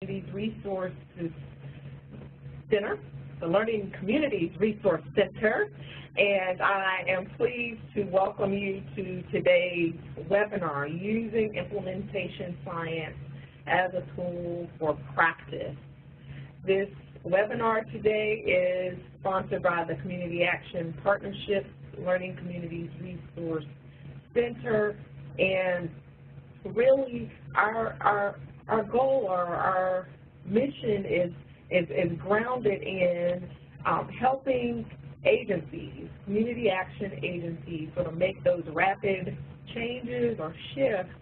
Resources Center, the Learning Communities Resource Center, and I am pleased to welcome you to today's webinar, Using Implementation Science as a Tool for Practice. This webinar today is sponsored by the Community Action Partnership, Learning Communities Resource Center, and really our goal or our mission is grounded in helping agencies, community action agencies, sort of make those rapid changes or shifts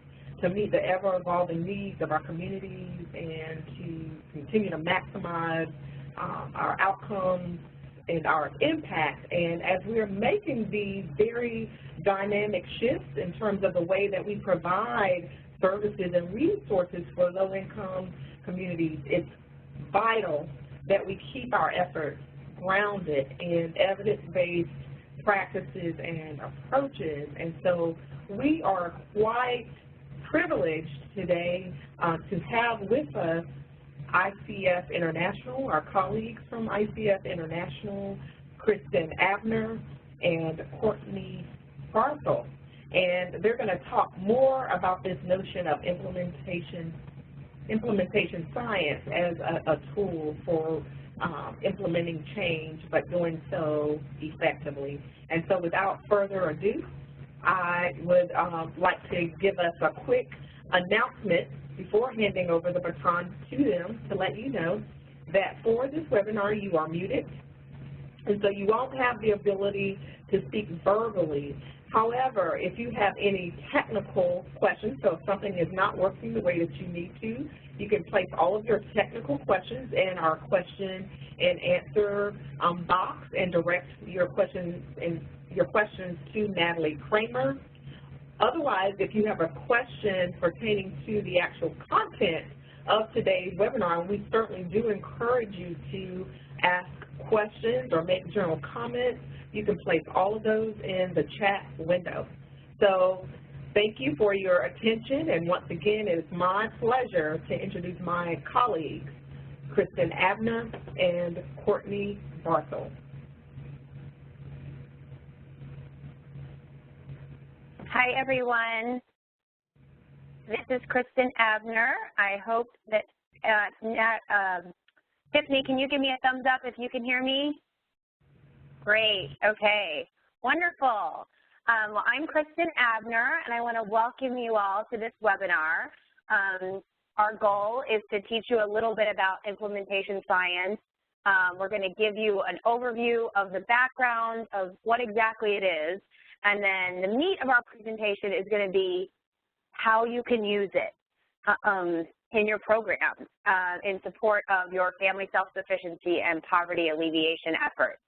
to meet the ever-evolving needs of our communities and to continue to maximize our outcomes and our impact. And as we're making these very dynamic shifts in terms of the way that we provide services and resources for low-income communities, it's vital that we keep our efforts grounded in evidence-based practices and approaches. And so we are quite privileged today to have with us ICF International, our colleagues from ICF International, Kristen Abner and Courtney Barthel. And they're going to talk more about this notion of implementation science as a tool for implementing change, but doing so effectively. And so without further ado, I would like to give us a quick announcement before handing over the baton to them to let you know that for this webinar you are muted, and so you won't have the ability to speak verbally. However, if you have any technical questions, so if something is not working the way that you need to, you can place all of your technical questions in our question and answer box and direct your questions to Natalie Kramer. Otherwise, if you have a question pertaining to the actual content of today's webinar, we certainly do encourage you to ask questions or make general comments. You can place all of those in the chat window. So thank you for your attention, and once again, it is my pleasure to introduce my colleagues, Kristen Abner and Courtney Barthel. Hi, everyone. This is Kristen Abner. I hope that, Tiffany, can you give me a thumbs up if you can hear me? Great, okay, wonderful. Well, I'm Kristen Abner, and I want to welcome you all to this webinar. Our goal is to teach you a little bit about implementation science. We're going to give you an overview of the background of what exactly it is, and then the meat of our presentation is going to be how you can use it in your program in support of your family self-sufficiency and poverty alleviation efforts.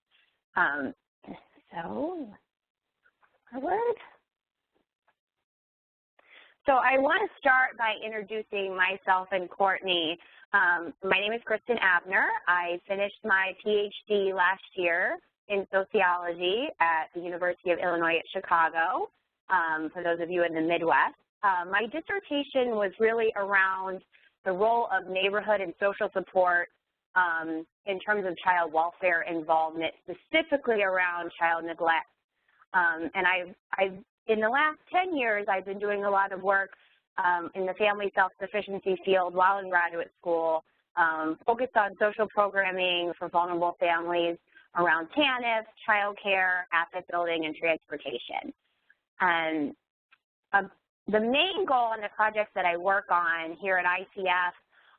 So I want to start by introducing myself and Courtney. My name is Kristen Abner. I finished my PhD last year in sociology at the University of Illinois at Chicago, for those of you in the Midwest. My dissertation was really around the role of neighborhood and social support in terms of child welfare involvement, specifically around child neglect. And in the last 10 years, I've been doing a lot of work in the family self-sufficiency field while in graduate school, focused on social programming for vulnerable families around TANF, child care, asset building, and transportation. And the main goal in the projects that I work on here at ICF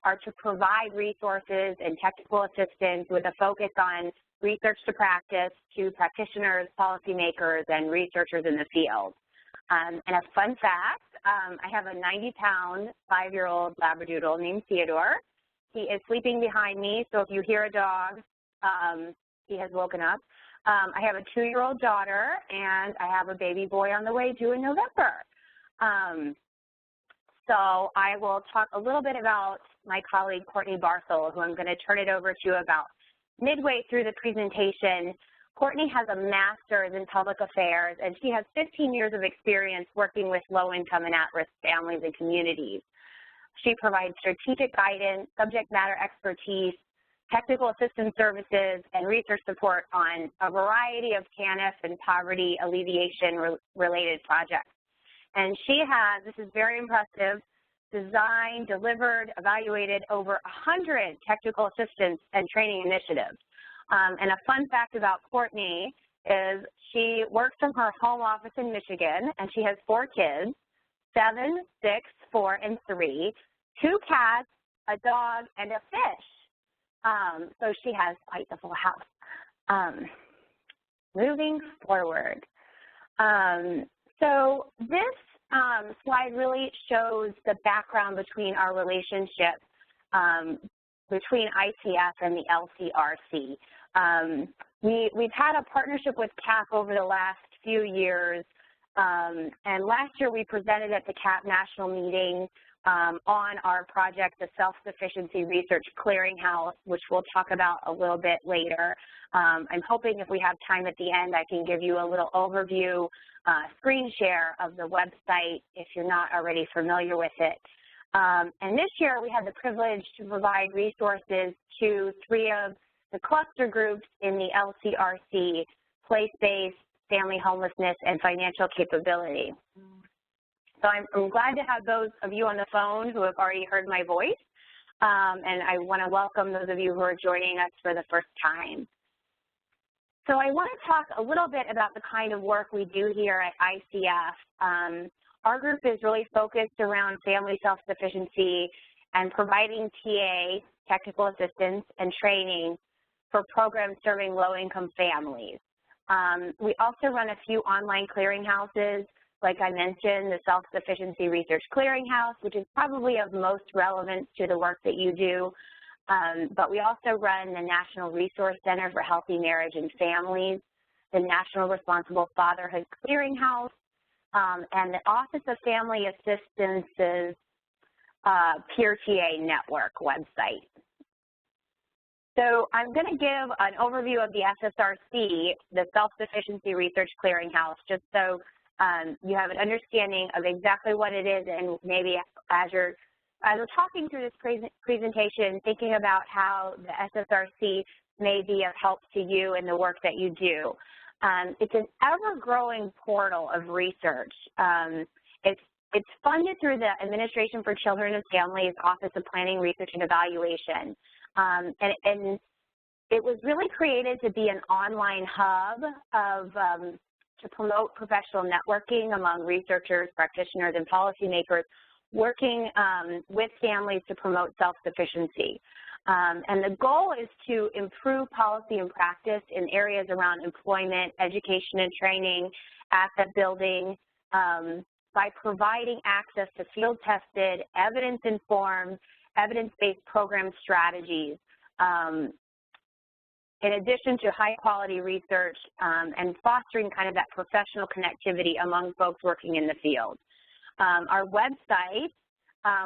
are to provide resources and technical assistance with a focus on research to practice to practitioners, policymakers, and researchers in the field. And a fun fact, I have a 90-pound, 5-year-old Labradoodle named Theodore. He is sleeping behind me, so if you hear a dog, he has woken up. I have a 2-year-old daughter, and I have a baby boy on the way due in November. So I will talk a little bit about my colleague, Courtney Barthel, who I'm going to turn it over to about midway through the presentation. Courtney has a master's in public affairs, and she has 15 years of experience working with low-income and at-risk families and communities. She provides strategic guidance, subject matter expertise, technical assistance services, and research support on a variety of TANF and poverty alleviation related projects. And she has, this is very impressive, designed, delivered, evaluated over 100 technical assistance and training initiatives. And a fun fact about Courtney is she works from her home office in Michigan, and she has 4 kids, 7, 6, 4, and 3, 2 cats, a dog, and a fish. So she has quite the full house. Moving forward. So this slide really shows the background between our relationship between ICF and the LCRC. We've had a partnership with CAP over the last few years, and last year we presented at the CAP National Meeting on our project, the Self-Sufficiency Research Clearinghouse, which we'll talk about a little bit later. I'm hoping if we have time at the end, I can give you a little overview, screen share of the website if you're not already familiar with it. And this year we had the privilege to provide resources to 3 of the cluster groups in the LCRC: place-based, family homelessness, and financial capability. So I'm glad to have those of you on the phone who have already heard my voice, and I want to welcome those of you who are joining us for the first time. So I want to talk a little bit about the kind of work we do here at ICF. Our group is really focused around family self-sufficiency and providing TA, technical assistance, and training for programs serving low-income families. We also run a few online clearinghouses. Like I mentioned, the Self-Sufficiency Research Clearinghouse, which is probably of most relevance to the work that you do. But we also run the National Resource Center for Healthy Marriage and Families, the National Responsible Fatherhood Clearinghouse, and the Office of Family Assistance's Peer TA Network website. So I'm going to give an overview of the SSRC, the Self-Sufficiency Research Clearinghouse, just so you have an understanding of exactly what it is, and maybe as we're talking through this presentation, thinking about how the SSRC may be of help to you in the work that you do. It's an ever-growing portal of research. It's funded through the Administration for Children and Families Office of Planning, Research, and Evaluation. And it was really created to be an online hub of to promote professional networking among researchers, practitioners, and policymakers working with families to promote self-sufficiency. And the goal is to improve policy and practice in areas around employment, education and training, asset building, by providing access to field-tested, evidence-informed, evidence-based program strategies, in addition to high-quality research and fostering kind of that professional connectivity among folks working in the field. Our website,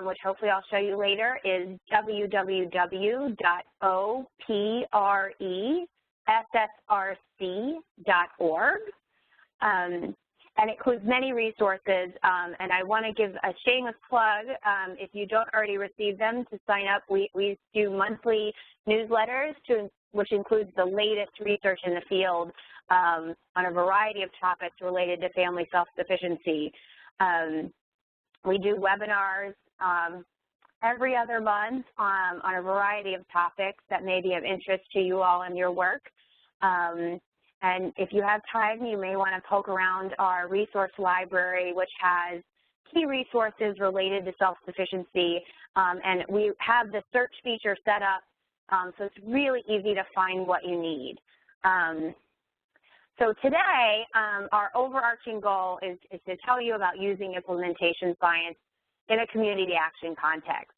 which hopefully I'll show you later, is www.opressrc.org. And it includes many resources, and I want to give a shameless plug, if you don't already receive them, to sign up. We do monthly newsletters, which includes the latest research in the field on a variety of topics related to family self-sufficiency. We do webinars every other month on a variety of topics that may be of interest to you all in your work. And if you have time, you may want to poke around our resource library, which has key resources related to self-sufficiency. And we have the search feature set up, so it's really easy to find what you need. So today, our overarching goal is to tell you about using implementation science in a community action context.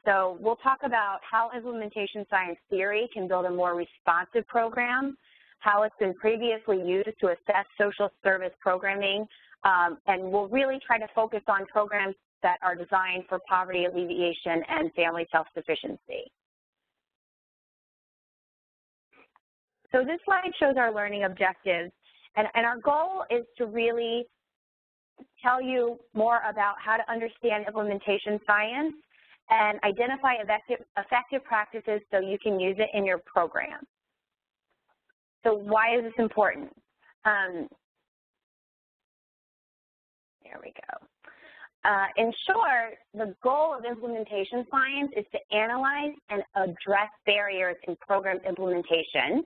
So we'll talk about how implementation science theory can build a more responsive program, how it's been previously used to assess social service programming, and we'll really try to focus on programs that are designed for poverty alleviation and family self-sufficiency. So this slide shows our learning objectives, and our goal is to really tell you more about how to understand implementation science and identify effective practices so you can use it in your program. So why is this important? There we go. In short, the goal of implementation science is to analyze and address barriers in program implementation,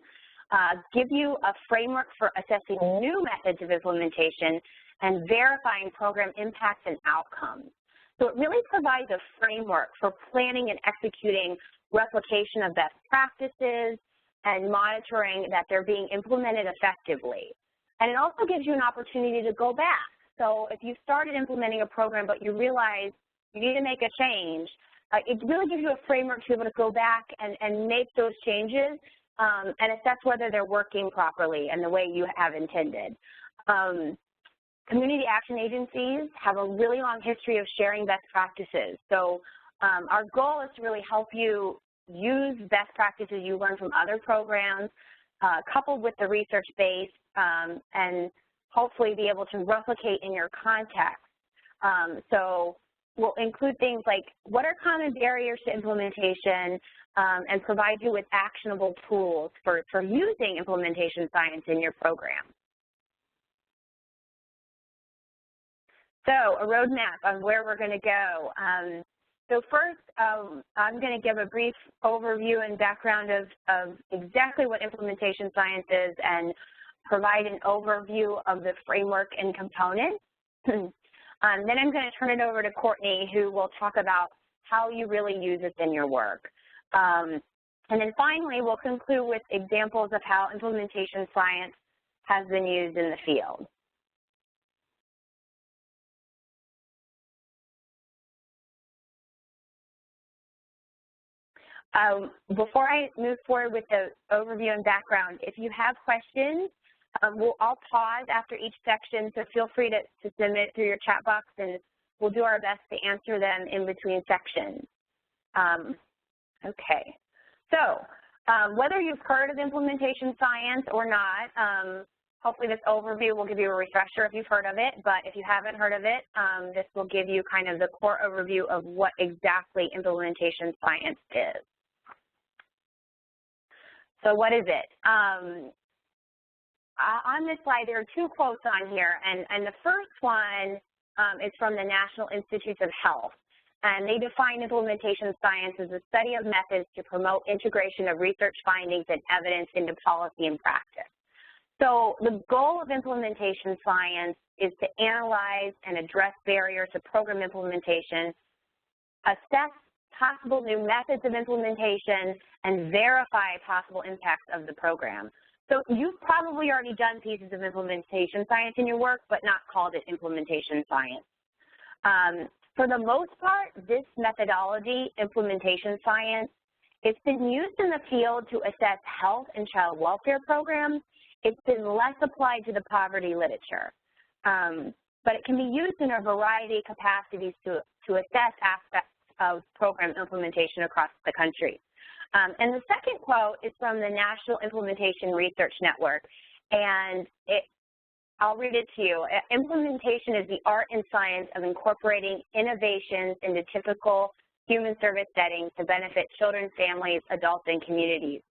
give you a framework for assessing new methods of implementation, and verifying program impacts and outcomes. So it really provides a framework for planning and executing replication of best practices and monitoring that they're being implemented effectively. And it also gives you an opportunity to go back. So if you started implementing a program but you realize you need to make a change, it really gives you a framework to be able to go back and make those changes and assess whether they're working properly and the way you have intended. Community action agencies have a really long history of sharing best practices. So our goal is to really help you use best practices you learn from other programs, coupled with the research base, and hopefully be able to replicate in your context. So we'll include things like what are common barriers to implementation, and provide you with actionable tools for using implementation science in your program. So a roadmap on where we're going to go. So first, I'm going to give a brief overview and background of exactly what implementation science is and provide an overview of the framework and components. Then I'm going to turn it over to Courtney, who will talk about how you really use this in your work. And then finally, we'll conclude with examples of how implementation science has been used in the field. Before I move forward with the overview and background, if you have questions, I'll pause after each section, so feel free to submit through your chat box, and we'll do our best to answer them in between sections. Okay, so whether you've heard of implementation science or not, hopefully this overview will give you a refresher if you've heard of it, but if you haven't heard of it, this will give you kind of the core overview of what exactly implementation science is. So what is it? On this slide, there are two quotes on here, and the first one is from the National Institutes of Health, and they define implementation science as a study of methods to promote integration of research findings and evidence into policy and practice. So the goal of implementation science is to analyze and address barriers to program implementation, assess possible new methods of implementation, and verify possible impacts of the program. So you've probably already done pieces of implementation science in your work, but not called it implementation science. For the most part, this methodology, implementation science, it's been used in the field to assess health and child welfare programs. It's been less applied to the poverty literature. But it can be used in a variety of capacities to assess aspects of program implementation across the country. And the second quote is from the National Implementation Research Network, and I'll read it to you. Implementation is the art and science of incorporating innovations into typical human service settings to benefit children, families, adults, and communities.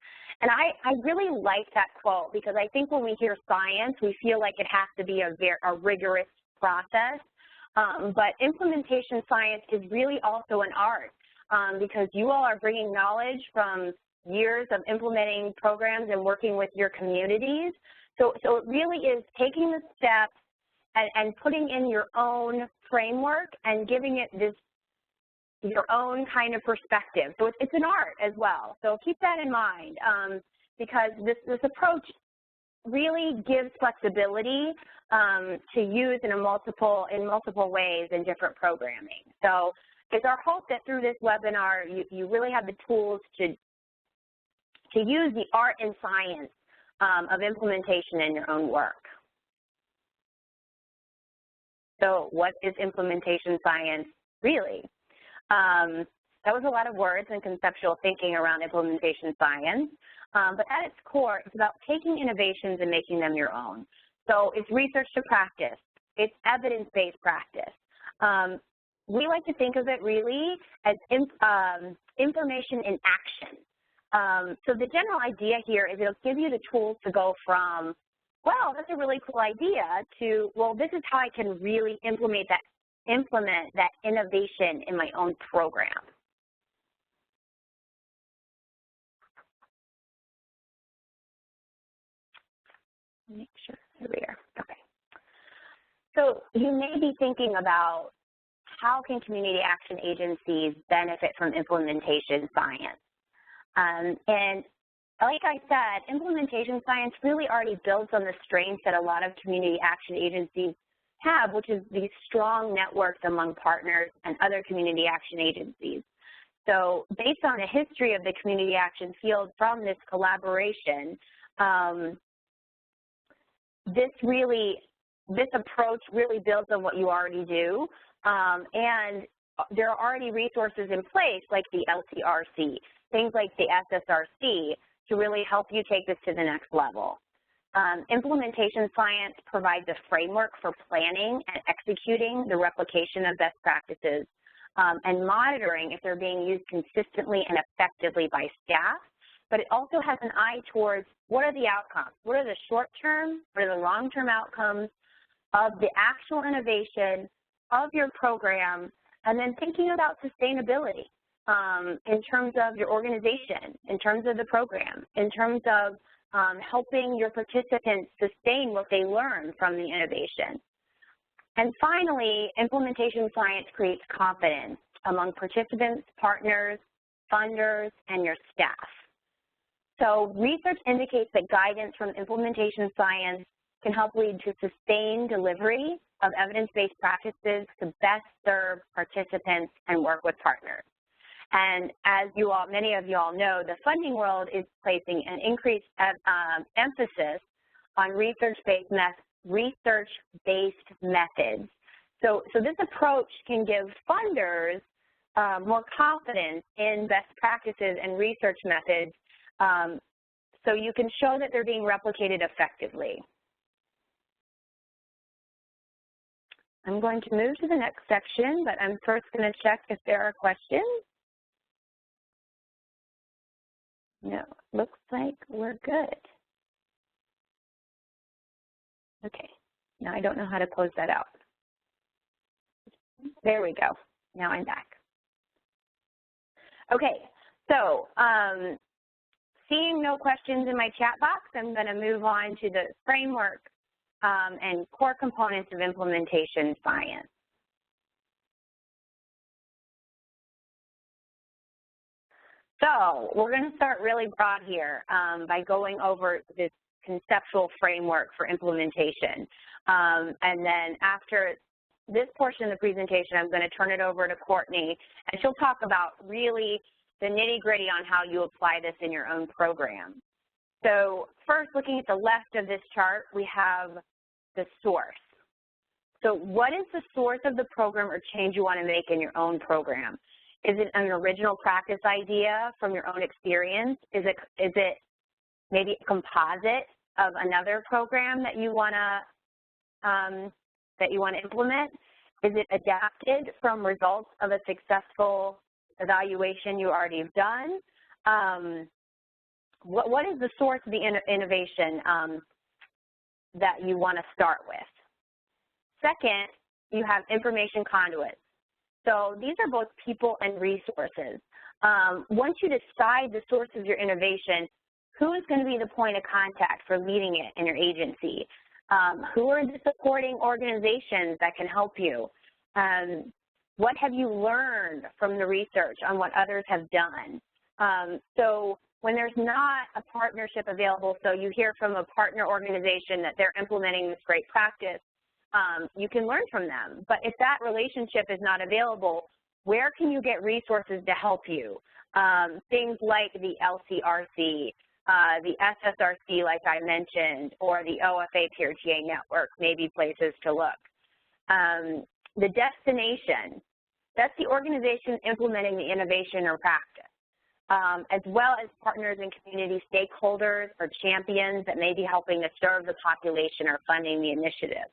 And I really like that quote because I think when we hear science, we feel like it has to be a rigorous process. But implementation science is really also an art because you all are bringing knowledge from years of implementing programs and working with your communities. So it really is taking the steps and putting in your own framework and giving it your own kind of perspective. So it's an art as well. So keep that in mind because this approach really gives flexibility to use in multiple ways in different programming. So it's our hope that through this webinar you really have the tools to use the art and science of implementation in your own work. So what is implementation science really? That was a lot of words and conceptual thinking around implementation science, but at its core, it's about taking innovations and making them your own. So it's research to practice. it's evidence-based practice. We like to think of it really as information in action. So the general idea here is it'll give you the tools to go from, well, that's a really cool idea, to, well, this is how I can really implement that innovation in my own program. Make sure, here we are, okay. So you may be thinking about how can community action agencies benefit from implementation science? And like I said, implementation science really already builds on the strengths that a lot of community action agencies have, which is these strong networks among partners and other community action agencies. So based on the history of the community action field from this collaboration, this approach really builds on what you already do, and there are already resources in place like the LCRC, things like the SSRC, to really help you take this to the next level. Implementation science provides a framework for planning and executing the replication of best practices and monitoring if they're being used consistently and effectively by staff. But it also has an eye towards what are the outcomes, what are the short-term, what are the long-term outcomes of the actual innovation of your program, and then thinking about sustainability in terms of your organization, in terms of the program, in terms of helping your participants sustain what they learn from the innovation. And finally, implementation science creates confidence among participants, partners, funders, and your staff. So research indicates that guidance from implementation science can help lead to sustained delivery of evidence-based practices to best serve participants and work with partners. And as you all, many of you all know, the funding world is placing an increased emphasis on research-based methods. So this approach can give funders more confidence in best practices and research methods, so you can show that they're being replicated effectively. I'm going to move to the next section, but I'm first going to check if there are questions. No, looks like we're good. Okay, now I don't know how to close that out. There we go, now I'm back. Okay, so seeing no questions in my chat box, I'm going to move on to the framework and core components of implementation science. So we're going to start really broad here by going over this conceptual framework for implementation. And then after this portion of the presentation, I'm going to turn it over to Courtney, and she'll talk about really the nitty-gritty on how you apply this in your own program. So first, looking at the left of this chart, we have the source. So what is the source of the program or change you want to make in your own program? Is it an original practice idea from your own experience? Is it maybe a composite of another program that you want to implement? Is it adapted from results of a successful evaluation you already have done? What is the source of the innovation that you want to start with? Second, you have information conduits. So these are both people and resources. Once you decide the source of your innovation, who is going to be the point of contact for leading it in your agency? Who are the supporting organizations that can help you? What have you learned from the research on what others have done? So when there's not a partnership available, so you hear from a partner organization that they're implementing this great practice, you can learn from them. But if that relationship is not available, where can you get resources to help you? Things like the LCRC, the SSRC, like I mentioned, or the OFA Peer TA network may be places to look. The destination, that's the organization implementing the innovation or practice, as well as partners and community stakeholders or champions that may be helping to serve the population or funding the initiative.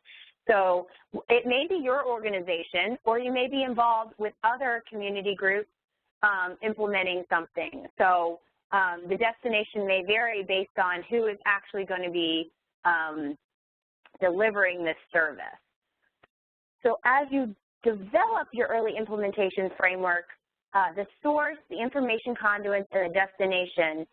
So it may be your organization, or you may be involved with other community groups implementing something. So the destination may vary based on who is actually going to be delivering this service. So as you develop your early implementation framework, the source, the information conduits, and the destination,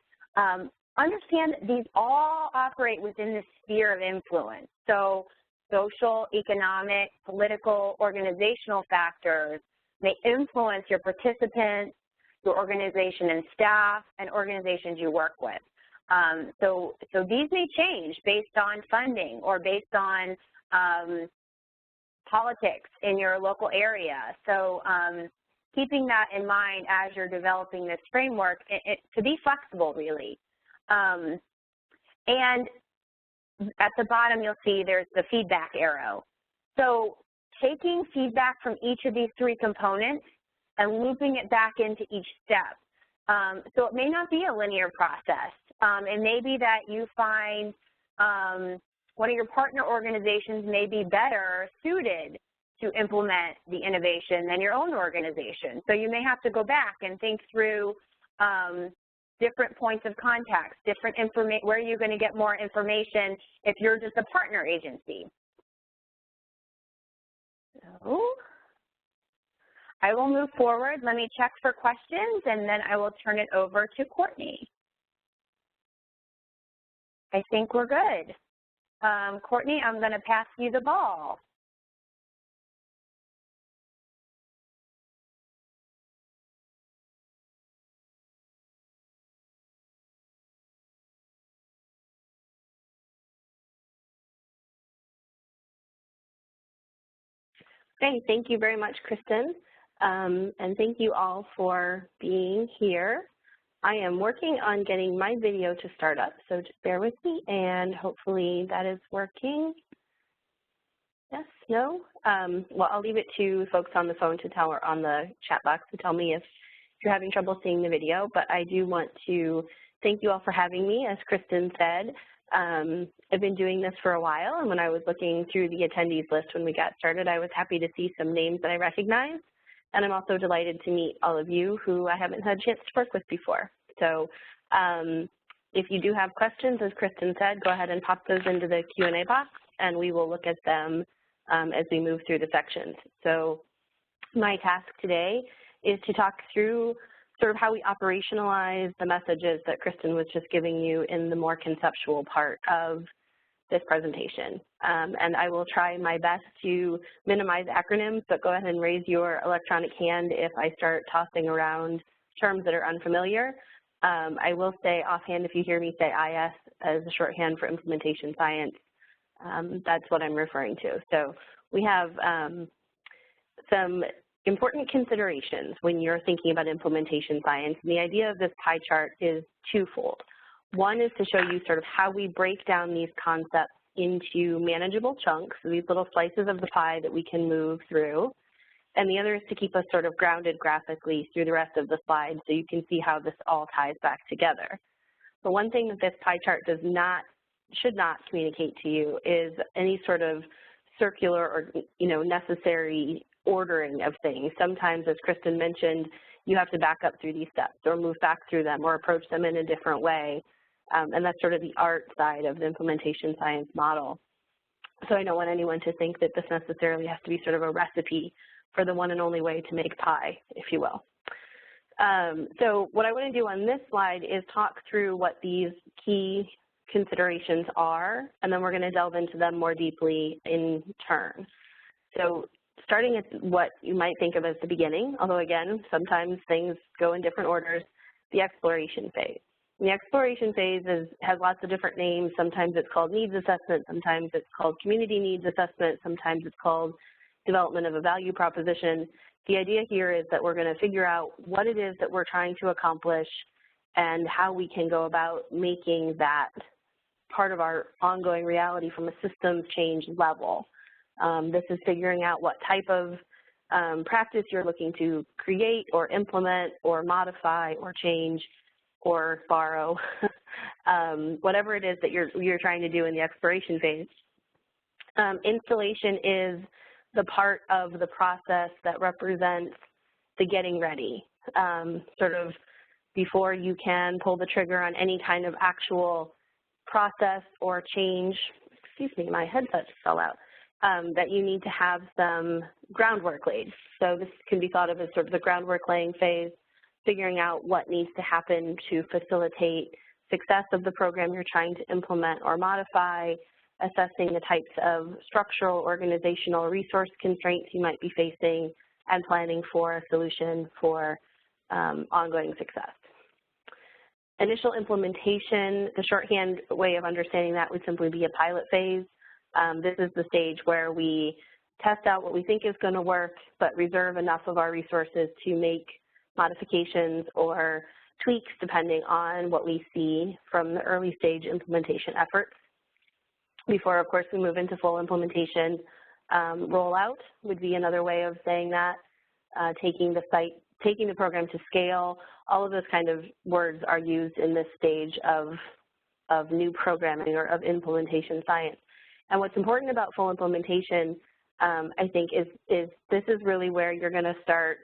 understand that these all operate within the sphere of influence. So social, economic, political, organizational factors may influence your participants, your organization and staff, and organizations you work with. So these may change based on funding or based on politics in your local area. So keeping that in mind as you're developing this framework, to be flexible, really. And at the bottom, you'll see there's the feedback arrow. So taking feedback from each of these three components and looping it back into each step. So it may not be a linear process. It may be that you find one of your partner organizations may be better suited to implement the innovation than your own organization. So you may have to go back and think through different points of contact, different information, where you're going to get more information if you're just a partner agency. So I will move forward. Let me check for questions, and then I will turn it over to Courtney. I think we're good. Courtney, I'm going to pass you the ball. Okay, thank you very much, Kristen, and thank you all for being here. I am working on getting my video to start up, so just bear with me, and hopefully that is working. Yes, no? Well, I'll leave it to folks on the phone to tell, or on the chat box to tell me if you're having trouble seeing the video, but I do want to thank you all for having me. As Kristen said, I've been doing this for a while, and when I was looking through the attendees list when we got started, I was happy to see some names that I recognized, and I'm also delighted to meet all of you who I haven't had a chance to work with before. So if you do have questions, as Kristen said, go ahead and pop those into the Q&A box, and we will look at them as we move through the sections. So my task today is to talk through sort of how we operationalize the messages that Kristen was just giving you in the more conceptual part of this presentation. And I will try my best to minimize acronyms, but go ahead and raise your electronic hand if I start tossing around terms that are unfamiliar. I will say offhand, if you hear me say IS as a shorthand for implementation science, that's what I'm referring to. So we have some important considerations when you're thinking about implementation science. And the idea of this pie chart is twofold. One is to show you sort of how we break down these concepts into manageable chunks, so these little slices of the pie that we can move through. And the other is to keep us sort of grounded graphically through the rest of the slide so you can see how this all ties back together. But one thing that this pie chart should not communicate to you is any sort of circular or necessary ordering of things. Sometimes, as Kristen mentioned, you have to back up through these steps or move back through them or approach them in a different way. And that's sort of the art side of the implementation science model. So I don't want anyone to think that this necessarily has to be sort of a recipe for the one and only way to make pie, if you will. So what I want to do on this slide is talk through what these key considerations are, and then we're going to delve into them more deeply in turn. So starting at what you might think of as the beginning, although again, sometimes things go in different orders, the exploration phase. And the exploration phase has lots of different names. Sometimes it's called needs assessment, sometimes it's called community needs assessment, sometimes it's called development of a value proposition. The idea here is that we're going to figure out what it is that we're trying to accomplish and how we can go about making that part of our ongoing reality from a systems change level. This is figuring out what type of practice you're looking to create or implement or modify or change or borrow, whatever it is that you're trying to do in the exploration phase. Installation is the part of the process that represents the getting ready, sort of before you can pull the trigger on any kind of actual process or change. Excuse me, my headset fell out. That you need to have some groundwork laid. So this can be thought of as sort of the groundwork laying phase, figuring out what needs to happen to facilitate success of the program you're trying to implement or modify, assessing the types of structural, organizational, resource constraints you might be facing, and planning for a solution for ongoing success. Initial implementation, the shorthand way of understanding that would simply be a pilot phase. This is the stage where we test out what we think is going to work, but reserve enough of our resources to make modifications or tweaks depending on what we see from the early stage implementation efforts. Before, of course, we move into full implementation. Rollout would be another way of saying that, taking the program to scale. All of those kind of words are used in this stage of new programming or of implementation science. And what's important about full implementation, I think, is this is really where you're going to start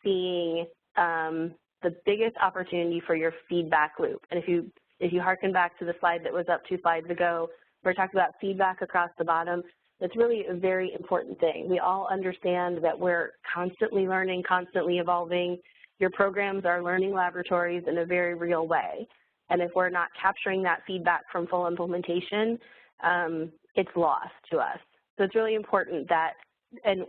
seeing the biggest opportunity for your feedback loop. And if you harken back to the slide that was up 2 slides ago, where we talked about feedback across the bottom, that's really a very important thing. We all understand that we're constantly learning, constantly evolving. Your programs are learning laboratories in a very real way. And if we're not capturing that feedback from full implementation, it's lost to us. So it's really important that, and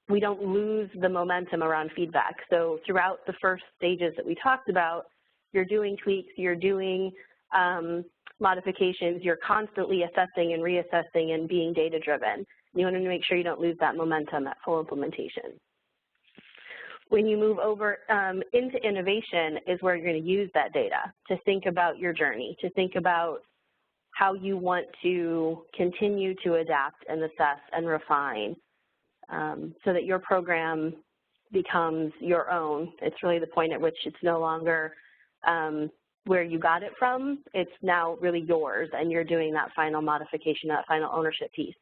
we don't lose the momentum around feedback. So throughout the first stages that we talked about, you're doing tweaks, you're doing modifications, you're constantly assessing and reassessing and being data-driven. You want to make sure you don't lose that momentum at full implementation. When you move over into innovation is where you're going to use that data to think about your journey, to think about how you want to continue to adapt and assess and refine so that your program becomes your own. It's really the point at which it's no longer where you got it from. It's now really yours, and you're doing that final modification, that final ownership piece.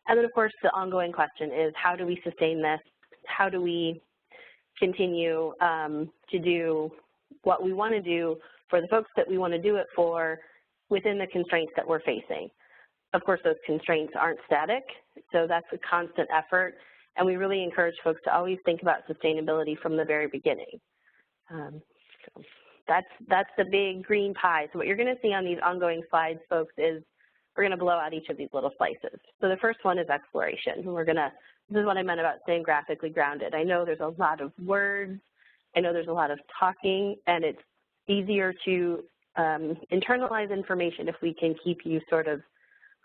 And then, of course, the ongoing question is, how do we sustain this? How do we continue to do what we want to do for the folks that we want to do it for within the constraints that we're facing? Of course, those constraints aren't static, so that's a constant effort, and we really encourage folks to always think about sustainability from the very beginning. So that's the big green pie. So what you're going to see on these ongoing slides, folks, is we're going to blow out each of these little slices. So the first one is exploration. This is what I meant about staying graphically grounded. I know there's a lot of words. I know there's a lot of talking, and it's easier to internalize information if we can keep you sort of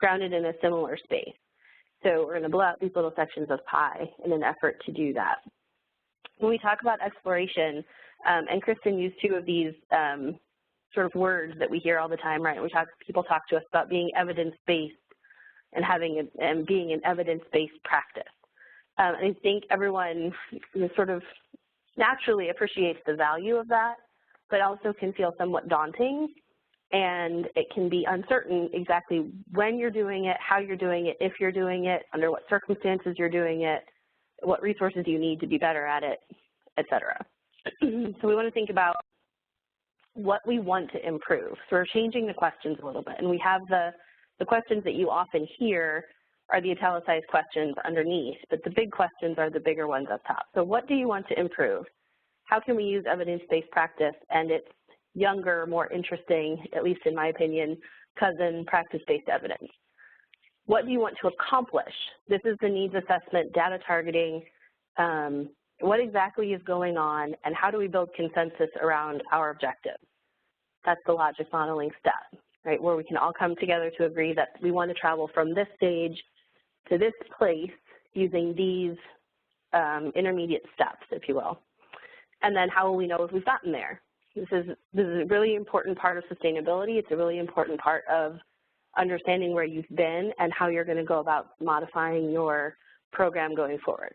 grounded in a similar space. So we're going to blow out these little sections of pie in an effort to do that. When we talk about exploration, and Kristen used 2 of these sort of words that we hear all the time, right? People talk to us about being evidence-based and being an evidence-based practice. I think everyone sort of naturally appreciates the value of that, but also can feel somewhat daunting, and it can be uncertain exactly when you're doing it, how you're doing it, if you're doing it, under what circumstances you're doing it, what resources you need to be better at it, et cetera. So we want to think about what we want to improve. So we're changing the questions a little bit, and we have the questions that you often hear are the italicized questions underneath, but the big questions are the bigger ones up top. So what do you want to improve? How can we use evidence-based practice and its younger, more interesting, at least in my opinion, cousin practice-based evidence? What do you want to accomplish? This is the needs assessment, data targeting. What exactly is going on, and how do we build consensus around our objectives? That's the logic modeling step, right, where we can all come together to agree that we want to travel from this stage to this place using these intermediate steps, if you will. And then how will we know if we've gotten there? This is a really important part of sustainability. It's a really important part of understanding where you've been and how you're going to go about modifying your program going forward.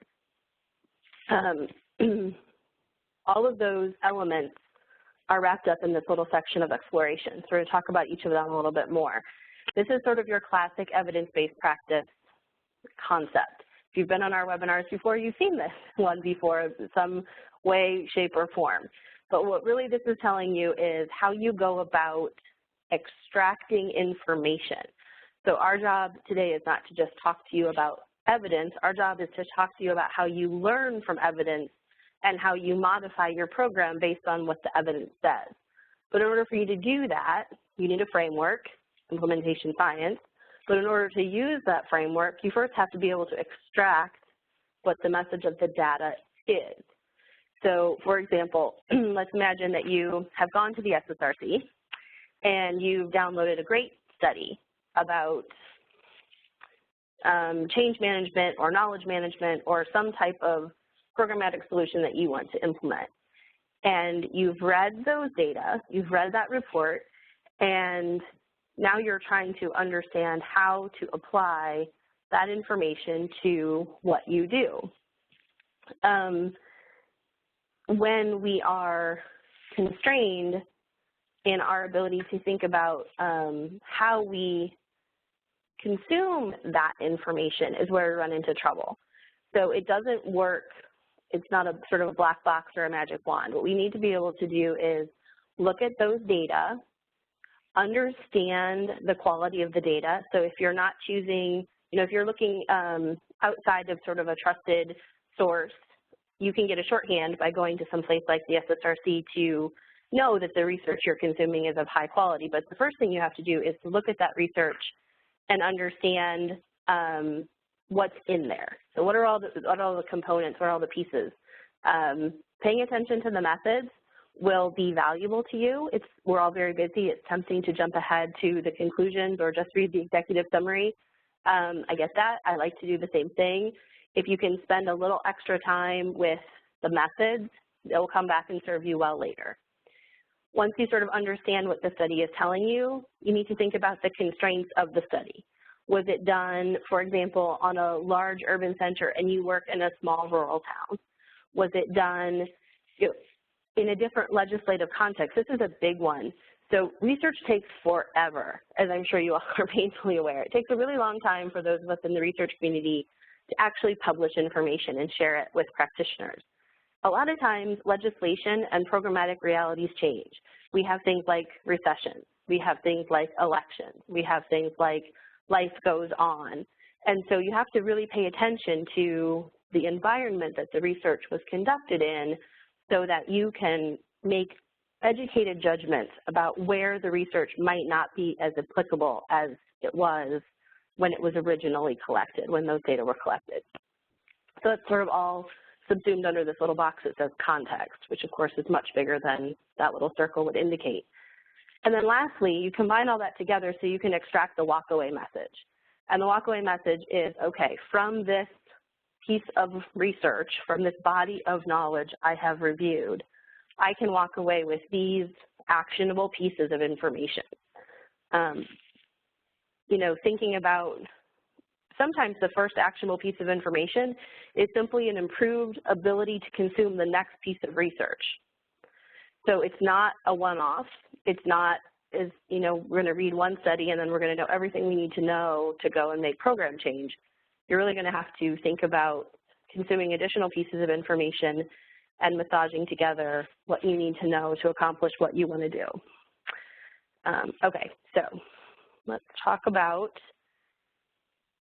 All of those elements are wrapped up in this little section of exploration. So we're going to talk about each of them a little bit more. This is sort of your classic evidence-based practice concept. If you've been on our webinars before, you've seen this one before in some way, shape, or form. But what really this is telling you is how you go about extracting information. So our job today is not to just talk to you about evidence. Our job is to talk to you about how you learn from evidence and how you modify your program based on what the evidence says. But in order for you to do that, you need a framework, implementation science. But in order to use that framework, you first have to be able to extract what the message of the data is. So, for example, let's imagine that you have gone to the SSRC and you've downloaded a great study about change management or knowledge management or some type of programmatic solution that you want to implement. And you've read those data, you've read that report, and now you're trying to understand how to apply that information to what you do. When we are constrained in our ability to think about how we consume that information is where we run into trouble. So it doesn't work, it's not a sort of a black box or a magic wand. What we need to be able to do is look at those data, understand the quality of the data. So if you're not choosing, if you're looking outside of sort of a trusted source, you can get a shorthand by going to some place like the SSRC to know that the research you're consuming is of high quality. But the first thing you have to do is to look at that research and understand what's in there. So what are all the components, what are all the pieces? Paying attention to the methods will be valuable to you. We're all very busy. It's tempting to jump ahead to the conclusions or just read the executive summary. I get that. I like to do the same thing. If you can spend a little extra time with the methods, it will come back and serve you well later. Once you sort of understand what the study is telling you, you need to think about the constraints of the study. Was it done, for example, on a large urban center and you work in a small rural town? Was it done in a different legislative context? This is a big one. So research takes forever, as I'm sure you all are painfully aware. It takes a really long time for those of us in the research community to actually publish information and share it with practitioners. A lot of times, legislation and programmatic realities change. We have things like recession. We have things like elections. We have things like life goes on. And so you have to really pay attention to the environment that the research was conducted in so that you can make educated judgments about where the research might not be as applicable as it was when it was originally collected, when those data were collected. So it's sort of all subsumed under this little box that says context, which of course is much bigger than that little circle would indicate. And then lastly, you combine all that together so you can extract the walk-away message. And the walk-away message is, okay, from this piece of research, from this body of knowledge I have reviewed, I can walk away with these actionable pieces of information. Thinking about sometimes the first actionable piece of information is simply an improved ability to consume the next piece of research. So it's not a one-off. It's not as, we're going to read one study and then we're going to know everything we need to know to go and make program change. You're really going to have to think about consuming additional pieces of information and massaging together what you need to know to accomplish what you want to do. Okay, so let's talk about,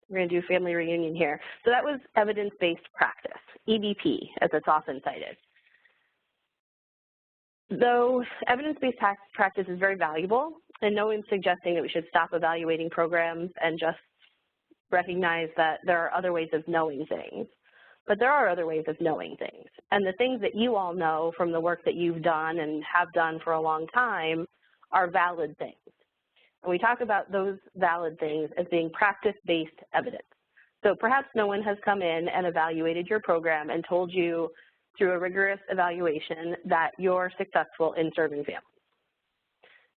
we're going to do family reunion here. So that was evidence-based practice, EBP, as it's often cited. Though evidence-based practice is very valuable, and no one's suggesting that we should stop evaluating programs and just recognize that there are other ways of knowing things. But there are other ways of knowing things. And the things that you all know from the work that you've done and have done for a long time are valid things. And we talk about those valid things as being practice-based evidence. So perhaps no one has come in and evaluated your program and told you through a rigorous evaluation that you're successful in serving families.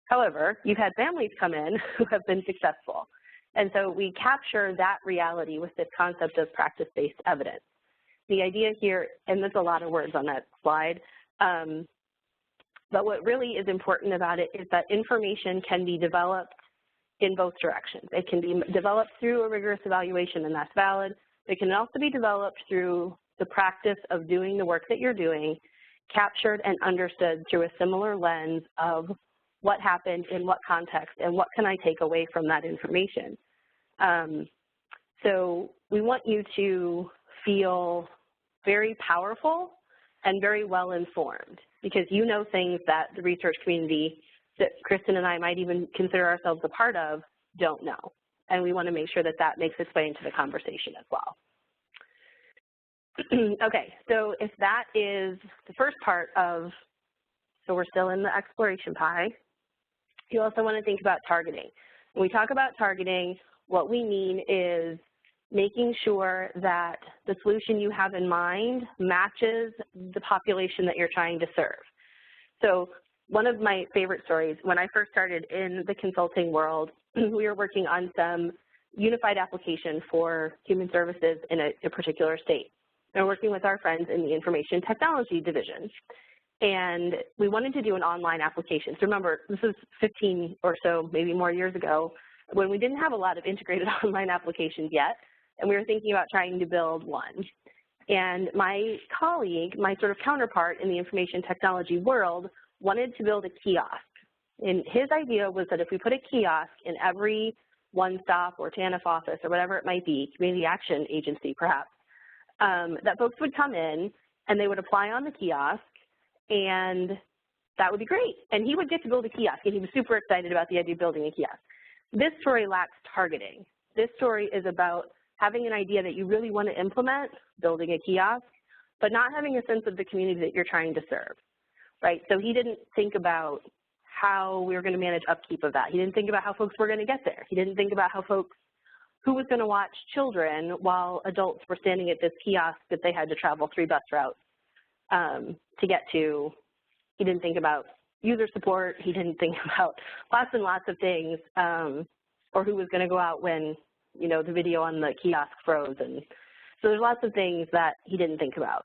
However, you've had families come in who have been successful. And so we capture that reality with this concept of practice-based evidence. The idea here, and there's a lot of words on that slide, but what really is important about it is that information can be developed in both directions. It can be developed through a rigorous evaluation, and that's valid. It can also be developed through the practice of doing the work that you're doing, captured and understood through a similar lens of what happened in what context and what can I take away from that information. So we want you to feel very powerful and very well informed, because you know things that the research community that Kristen and I might even consider ourselves a part of don't know. And we want to make sure that that makes its way into the conversation as well. Okay, so if that is the first part of, so we're still in the exploration pie, you also want to think about targeting. When we talk about targeting, what we mean is making sure that the solution you have in mind matches the population that you're trying to serve. So one of my favorite stories, when I first started in the consulting world, we were working on some unified application for human services in a particular state. And working with our friends in the information technology division. And we wanted to do an online application. So remember, this is 15 or so, maybe more years ago, when we didn't have a lot of integrated online applications yet, and we were thinking about trying to build one. And my colleague, my sort of counterpart in the information technology world, wanted to build a kiosk. And his idea was that if we put a kiosk in every one-stop or TANF office or whatever it might be, community action agency perhaps, that folks would come in and they would apply on the kiosk, and that would be great. And he would get to build a kiosk, and he was super excited about the idea of building a kiosk. This story lacks targeting. This story is about having an idea that you really want to implement, building a kiosk, but not having a sense of the community that you're trying to serve, right? So he didn't think about how we were going to manage upkeep of that. He didn't think about how folks were going to get there. He didn't think about how folks, who was going to watch children while adults were standing at this kiosk that they had to travel 3 bus routes to get to. He didn't think about user support. He didn't think about lots and lots of things, or who was going to go out when, you know, the video on the kiosk froze. And so there's lots of things that he didn't think about.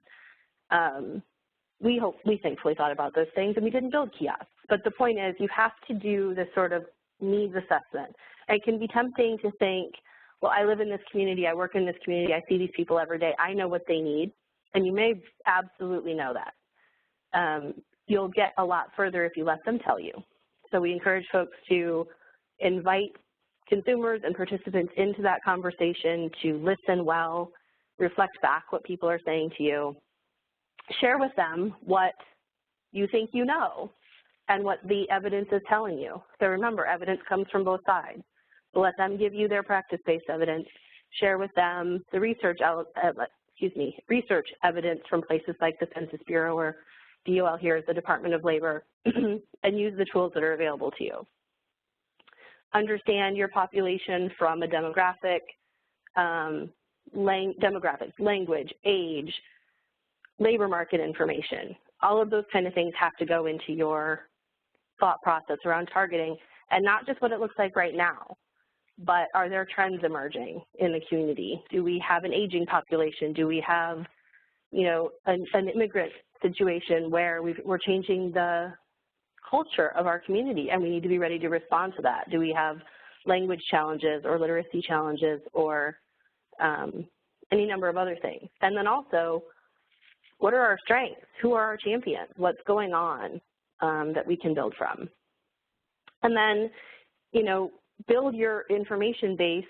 We thankfully thought about those things, and we didn't build kiosks. But the point is, you have to do this sort of needs assessment. And it can be tempting to think, well, I live in this community, I work in this community, I see these people every day, I know what they need, and you may absolutely know that. You'll get a lot further if you let them tell you. So we encourage folks to invite consumers and participants into that conversation, to listen well, reflect back what people are saying to you, share with them what you think you know and what the evidence is telling you. So remember, evidence comes from both sides. So let them give you their practice-based evidence, share with them the research evidence from places like the Census Bureau, or DOL here is the Department of Labor, and use the tools that are available to you. Understand your population from a demographic, language, age, labor market information. All of those kind of things have to go into your thought process around targeting, and not just what it looks like right now, but are there trends emerging in the community? Do we have an aging population? Do we have, you know, an immigrant situation where we're changing the culture of our community, and we need to be ready to respond to that? Do we have language challenges or literacy challenges, or any number of other things? And then also, what are our strengths? Who are our champions? What's going on that we can build from? And then, you know, build your information base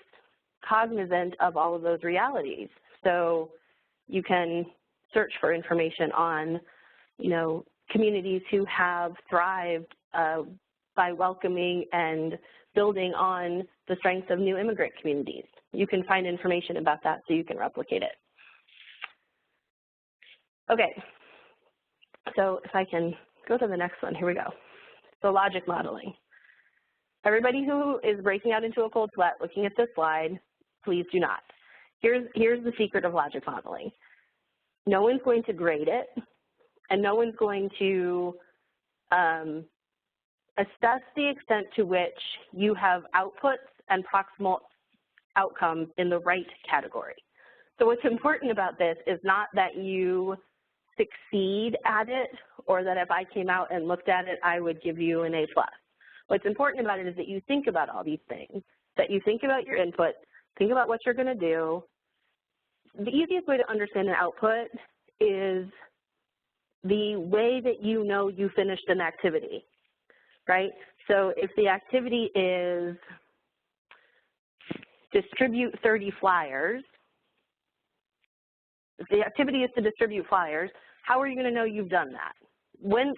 cognizant of all of those realities. So you can search for information on, you know, communities who have thrived by welcoming and building on the strengths of new immigrant communities. You can find information about that so you can replicate it. Okay, so if I can go to the next one, here we go. So logic modeling. Everybody who is breaking out into a cold sweat looking at this slide, please do not. Here's the secret of logic modeling. No one's going to grade it, and no one's going to assess the extent to which you have outputs and proximal outcomes in the right category. So what's important about this is not that you succeed at it, or that if I came out and looked at it, I would give you an A+. What's important about it is that you think about all these things, that you think about your input, think about what you're going to do. The easiest way to understand an output is the way that you know you finished an activity, right? So if the activity is distribute 30 flyers, if the activity is to distribute flyers, how are you going to know you've done that?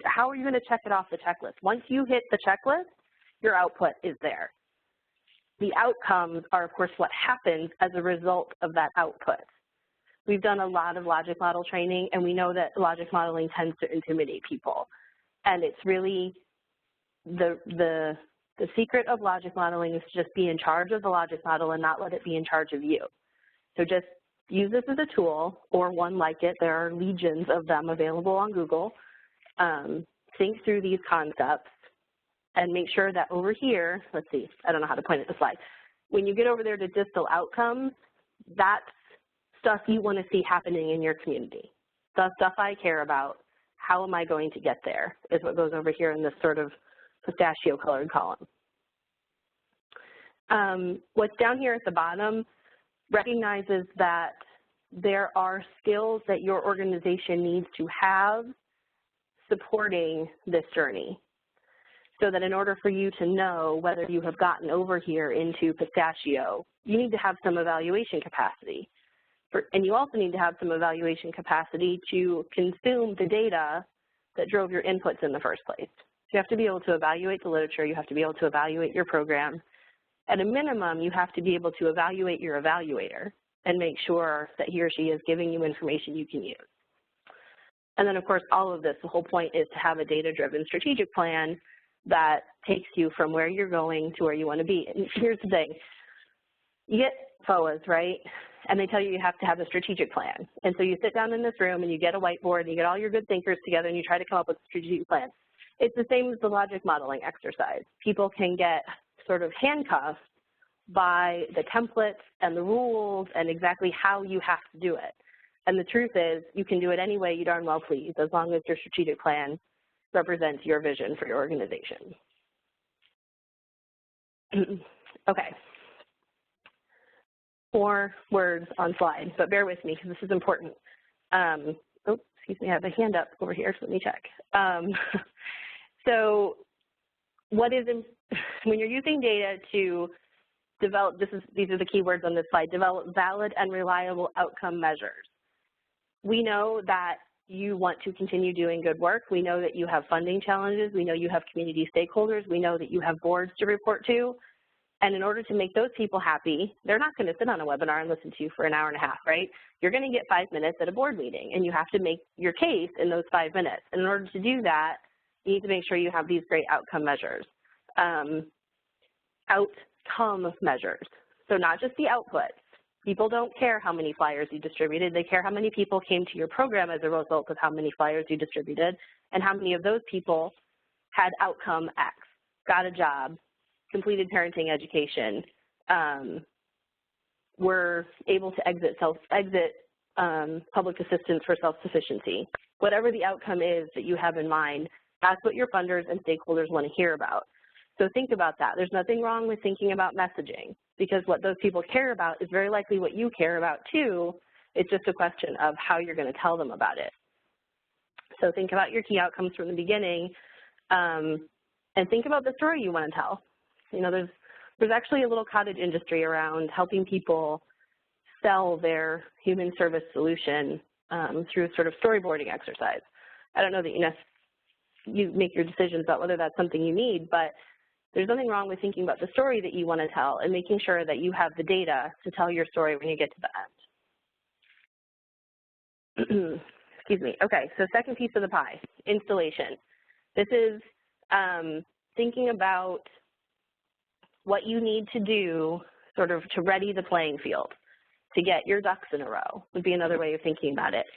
How are you going to check it off the checklist? Once you hit the checklist, your output is there. The outcomes are, of course, what happens as a result of that output. We've done a lot of logic model training, and we know that logic modeling tends to intimidate people. And it's really the secret of logic modeling is to just be in charge of the logic model and not let it be in charge of you. So just use this as a tool or one like it. There are legions of them available on Google. Think through these concepts and make sure that over here, let's see, I don't know how to point at the slide. When you get over there to distal outcomes, that's stuff you want to see happening in your community. The stuff I care about, how am I going to get there, is what goes over here in this sort of pistachio-colored column. What's down here at the bottom recognizes that there are skills that your organization needs to have supporting this journey, so that in order for you to know whether you have gotten over here into pistachio, you need to have some evaluation capacity. And you also need to have some evaluation capacity to consume the data that drove your inputs in the first place. So you have to be able to evaluate the literature, you have to be able to evaluate your program. At a minimum, you have to be able to evaluate your evaluator and make sure that he or she is giving you information you can use. And then, of course, all of this, the whole point is to have a data-driven strategic plan that takes you from where you're going to where you want to be. And here's the thing. You get FOAs, right? And they tell you you have to have a strategic plan. And so you sit down in this room and you get a whiteboard and you get all your good thinkers together and you try to come up with a strategic plan. It's the same as the logic modeling exercise. People can get sort of handcuffed by the templates and the rules and exactly how you have to do it. And the truth is, you can do it any way you darn well please, as long as your strategic plan represents your vision for your organization. Okay. 4 words on slide, but bear with me because this is important. Oh, excuse me, I have a hand up over here, so let me check. So when you're using data to develop, these are the key words on this slide, develop valid and reliable outcome measures. We know that you want to continue doing good work. We know that you have funding challenges. We know you have community stakeholders. We know that you have boards to report to. And in order to make those people happy, they're not going to sit on a webinar and listen to you for an hour and a half, right? You're going to get 5 minutes at a board meeting, and you have to make your case in those 5 minutes. And in order to do that, you need to make sure you have these great outcome measures. Outcome measures. So not just the outputs. People don't care how many flyers you distributed. They care how many people came to your program as a result of how many flyers you distributed, and how many of those people had outcome X, got a job, completed parenting education, were able to exit public assistance for self-sufficiency. Whatever the outcome is that you have in mind, that's what your funders and stakeholders want to hear about. So think about that. There's nothing wrong with thinking about messaging, because what those people care about is very likely what you care about too. It's just a question of how you're going to tell them about it. So think about your key outcomes from the beginning, and think about the story you want to tell. You know, there's actually a little cottage industry around helping people sell their human service solution through sort of storyboarding exercise. I don't know that you make your decisions about whether that's something you need, but there's nothing wrong with thinking about the story that you want to tell and making sure that you have the data to tell your story when you get to the end. Excuse me. Okay, so second piece of the pie, installation. This is thinking about what you need to do sort of to ready the playing field, to get your ducks in a row would be another way of thinking about it.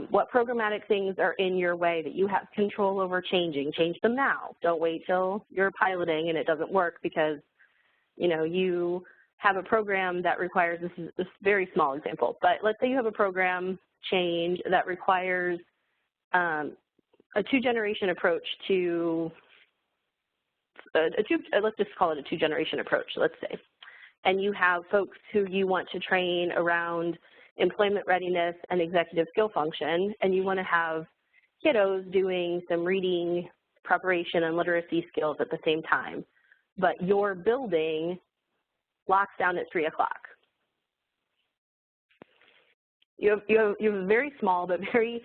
What programmatic things are in your way that you have control over changing? Change them now. Don't wait till you're piloting and it doesn't work because, you know, you have a program that requires, this is a very small example, but let's say you have a program change that requires a 2-generation approach to let's just call it a two-generation approach, let's say. And you have folks who you want to train around employment readiness and executive skill function, and you want to have kiddos doing some reading preparation and literacy skills at the same time. But your building locks down at 3 o'clock. You have a very small but very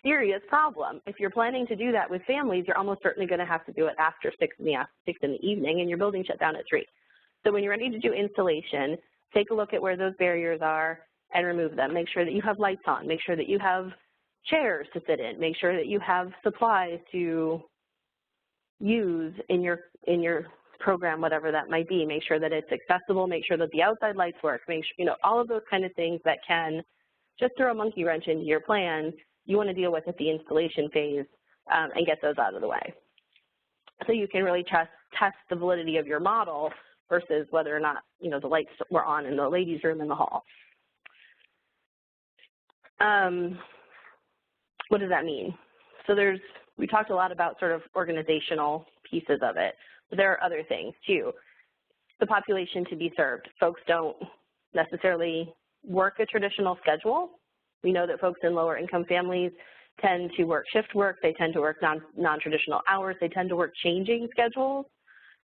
serious problem. If you're planning to do that with families, you're almost certainly going to have to do it after 6 in the evening, and your building shut down at 3. So when you're ready to do installation, take a look at where those barriers are and remove them. Make sure that you have lights on. Make sure that you have chairs to sit in. Make sure that you have supplies to use in your program, whatever that might be. Make sure that it's accessible. Make sure that the outside lights work. Make sure, all of those kind of things that can just throw a monkey wrench into your plan, you want to deal with at the installation phase and get those out of the way. So you can really test the validity of your model versus whether or not, the lights were on in the ladies' room in the hall. What does that mean? So we talked a lot about sort of organizational pieces of it, but there are other things too. The population to be served. Folks don't necessarily work a traditional schedule. We know that folks in lower income families tend to work shift work. They tend to work non-traditional hours. They tend to work changing schedules.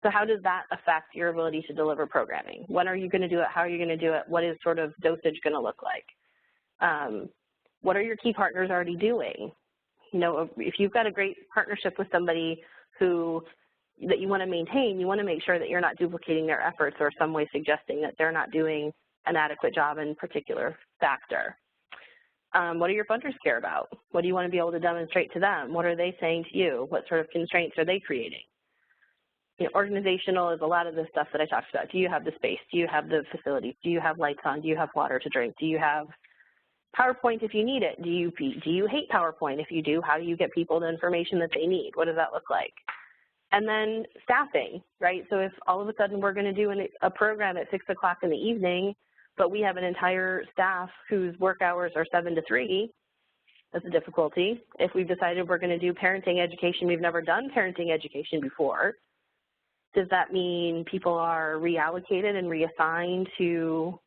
So how does that affect your ability to deliver programming? When are you going to do it? How are you going to do it? What is sort of dosage going to look like? What are your key partners already doing? If you've got a great partnership with somebody that you want to maintain, you want to make sure that you're not duplicating their efforts or some way suggesting that they're not doing an adequate job in particular factor. What do your funders care about? What do you want to be able to demonstrate to them? What are they saying to you? What sort of constraints are they creating? Organizational is a lot of the stuff that I talked about. Do you have the space? Do you have the facilities? Do you have lights on? Do you have water to drink? Do you have PowerPoint if you need it? Do you hate PowerPoint? If you do, how do you get people the information that they need? What does that look like? And then staffing, right? So if all of a sudden we're going to do a program at 6 o'clock in the evening, but we have an entire staff whose work hours are 7 to 3, that's a difficulty. If we've decided we're going to do parenting education, we've never done parenting education before, does that mean people are reallocated and reassigned to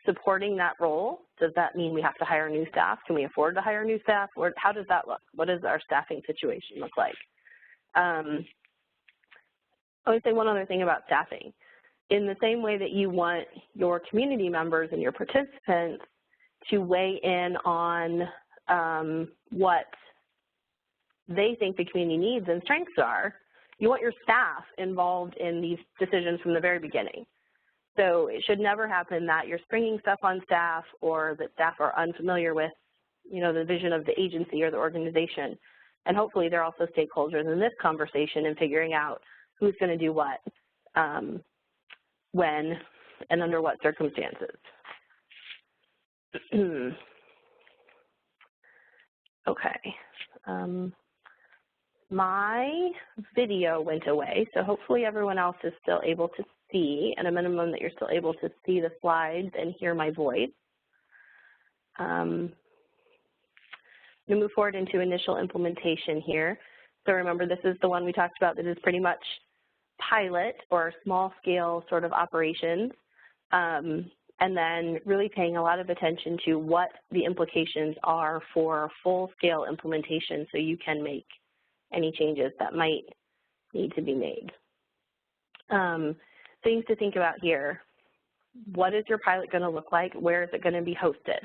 supporting that role? Does that mean we have to hire new staff? Can we afford to hire new staff? Or how does that look? What does our staffing situation look like? I would say one other thing about staffing. In the same way that you want your community members and your participants to weigh in on what they think the community needs and strengths are, you want your staff involved in these decisions from the very beginning. So it should never happen that you're springing stuff on staff or that staff are unfamiliar with, the vision of the agency or the organization. And hopefully they're also stakeholders in this conversation and figuring out who's going to do what, when, and under what circumstances. Okay. My video went away, so hopefully everyone else is still able to see, at a minimum that you're still able to see the slides and hear my voice. I'm going to move forward into initial implementation here. So remember, this is the one we talked about that is pretty much pilot or small-scale sort of operations, and then really paying a lot of attention to what the implications are for full-scale implementation so you can make any changes that might need to be made. Things to think about here. What is your pilot going to look like? Where is it going to be hosted?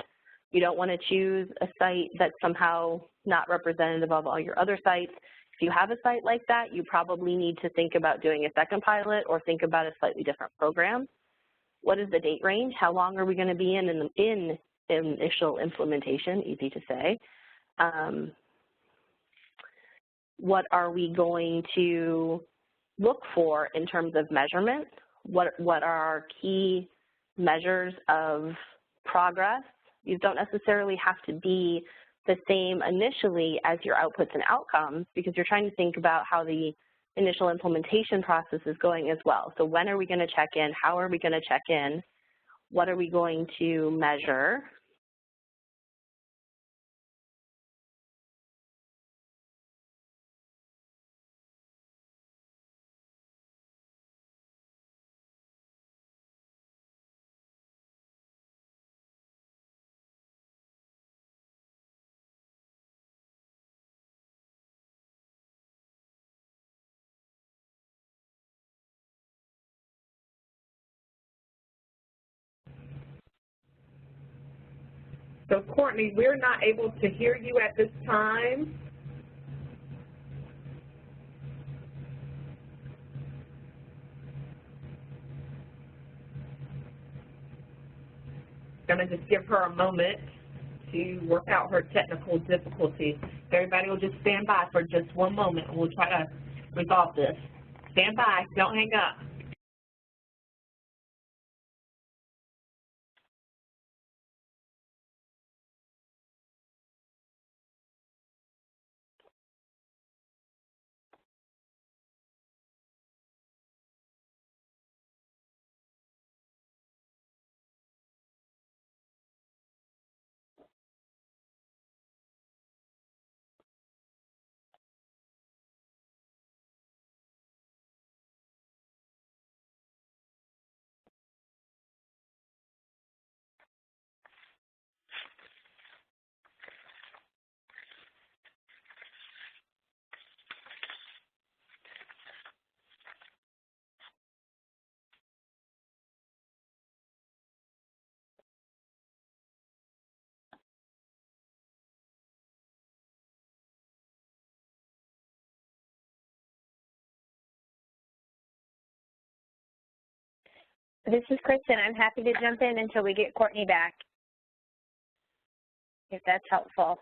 You don't want to choose a site that's somehow not representative of all your other sites. If you have a site like that, you probably need to think about doing a second pilot or think about a slightly different program. What is the date range? How long are we going to be in initial implementation? Easy to say. What are we going to look for in terms of measurement? What are our key measures of progress? These don't necessarily have to be the same initially as your outputs and outcomes because you're trying to think about how the initial implementation process is going as well. So when are we going to check in? How are we going to check in? What are we going to measure? So Courtney, we're not able to hear you at this time. I'm going to just give her a moment to work out her technical difficulties. Everybody will just stand by for just one moment, and we'll try to resolve this. Stand by. Don't hang up. This is Kristen. I'm happy to jump in until we get Courtney back, if that's helpful.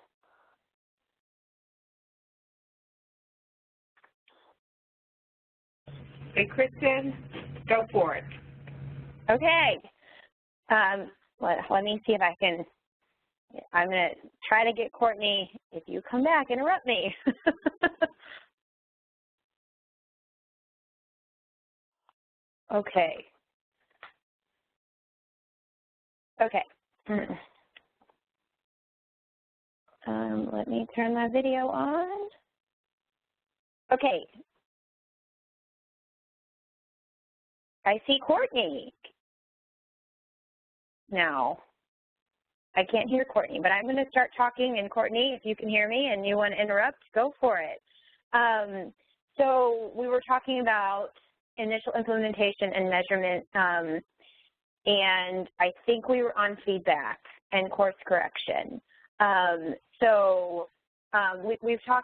Hey, Kristen, go for it. Okay. Let me see if I can. I'm going to try to get Courtney. If you come back, interrupt me. Okay. Okay. Let me turn my video on. Okay. I see Courtney now. I can't hear Courtney, but I'm going to start talking, and Courtney, if you can hear me and you want to interrupt, go for it. So we were talking about initial implementation and measurement, and I think we were on feedback and course correction.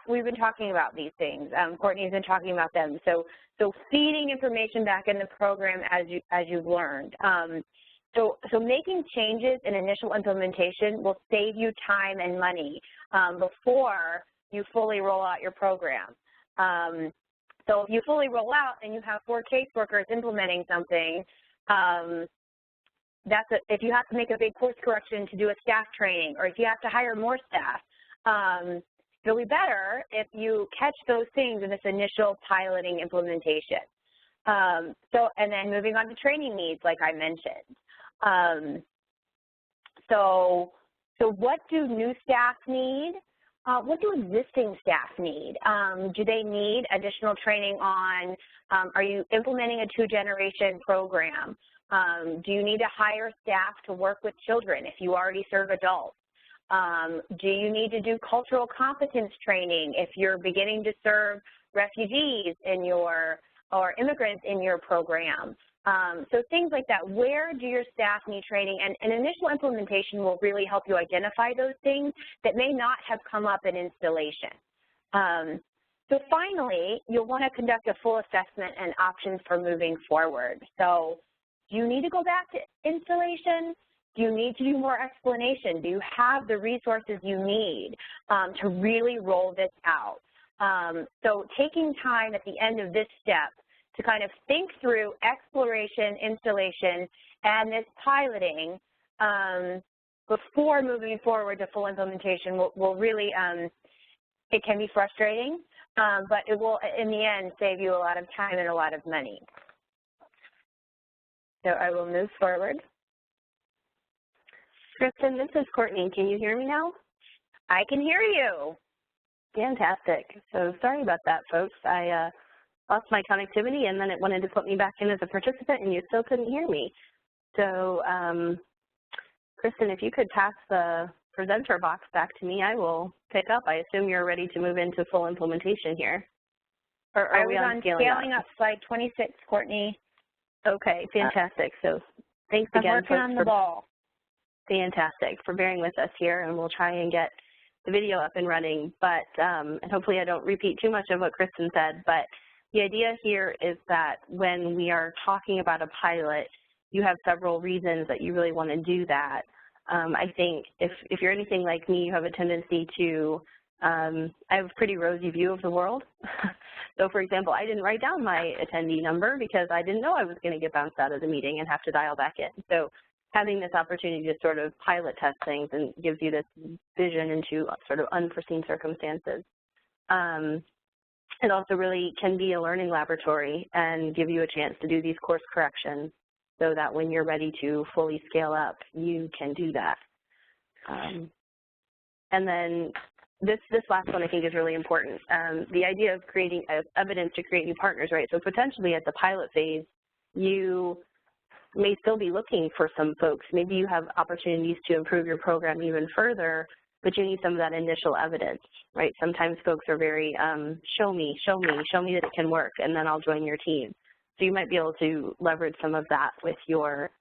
We've been talking about these things. Courtney's been talking about them. So feeding information back in the program as you've learned. So making changes in initial implementation will save you time and money before you fully roll out your program. So if you fully roll out and you have 4 caseworkers implementing something, if you have to make a big course correction to do a staff training, or if you have to hire more staff, it'll be better if you catch those things in this initial piloting implementation. And then moving on to training needs, like I mentioned. So what do new staff need? What do existing staff need? Do they need additional training on, are you implementing a 2-generation program? Do you need to hire staff to work with children if you already serve adults? Do you need to do cultural competence training if you're beginning to serve refugees or immigrants in your program? So things like that. Where do your staff need training? And initial implementation will really help you identify those things that may not have come up in installation. So finally, you'll want to conduct a full assessment and options for moving forward. So do you need to go back to installation? Do you need to do more explanation? Do you have the resources you need to really roll this out? So taking time at the end of this step to kind of think through exploration, installation, and this piloting before moving forward to full implementation will really, it can be frustrating, but it will, in the end, save you a lot of time and a lot of money. So I will move forward. Kristen, this is Courtney. Can you hear me now? I can hear you. Fantastic. So sorry about that, folks. I lost my connectivity, and then it wanted to put me back in as a participant, and you still couldn't hear me. So, Kristen, if you could pass the presenter box back to me, I will pick up. I assume you're ready to move into full implementation here. Or are we on scaling up slide 26, Courtney? Okay, fantastic. So thanks again, I'm working on the ball. Fantastic for bearing with us here, and we'll try and get the video up and running. But and hopefully I don't repeat too much of what Kristen said, but the idea here is that when we are talking about a pilot, you have several reasons that you really want to do that. I think if you're anything like me, you have a tendency to, I have a pretty rosy view of the world. So for example, I didn't write down my attendee number because I didn't know I was going to get bounced out of the meeting and have to dial back in. So having this opportunity to sort of pilot test things and gives you this vision into sort of unforeseen circumstances. It also really can be a learning laboratory and give you a chance to do these course corrections so that when you're ready to fully scale up, you can do that. And then this last one I think is really important. The idea of creating evidence to create new partners, right? So potentially at the pilot phase, you may still be looking for some folks. Maybe you have opportunities to improve your program even further, but you need some of that initial evidence, right? Sometimes folks are very, show me that it can work, and then I'll join your team. So you might be able to leverage some of that with your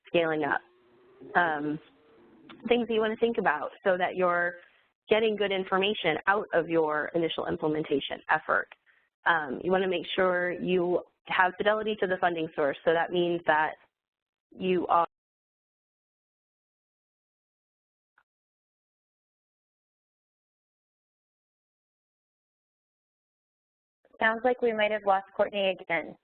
scaling up. Things that you want to think about so that you're getting good information out of your initial implementation effort. You want to make sure you have fidelity to the funding source. So that means that you are Sounds like we might have lost Courtney again.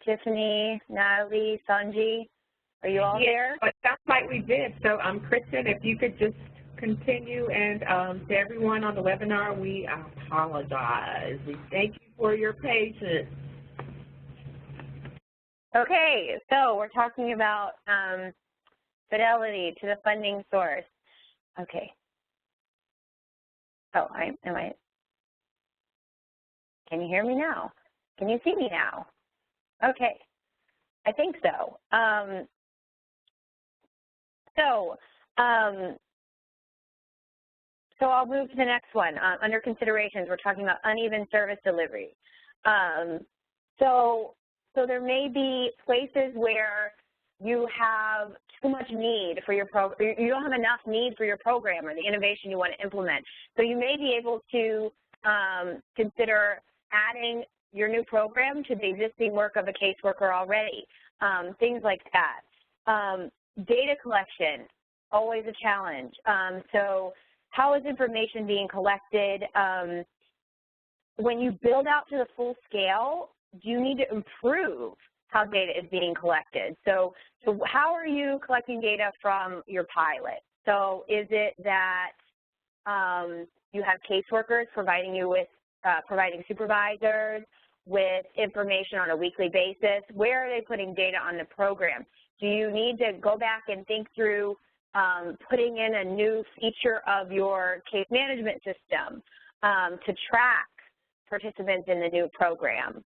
Tiffany, Natalie, Sanji, are you all there? It sounds like we did. So Kristen, if you could just continue, and to everyone on the webinar, we apologize. We thank you for your patience. Okay, so we're talking about fidelity to the funding source. Okay. Oh, can you hear me now? Can you see me now? Okay, I think so. So I'll move to the next one. Under considerations, we're talking about uneven service delivery. So there may be places where you have too much need for your program, you don't have enough need for your program or the innovation you want to implement. So you may be able to consider adding your new program to the existing work of a caseworker already, things like that. Data collection, always a challenge. So how is information being collected? When you build out to the full scale, do you need to improve how data is being collected? So how are you collecting data from your pilot? So is it that you have caseworkers providing you with, providing supervisors with information on a weekly basis? Where are they putting data on the program? Do you need to go back and think through putting in a new feature of your case management system to track participants in the new program?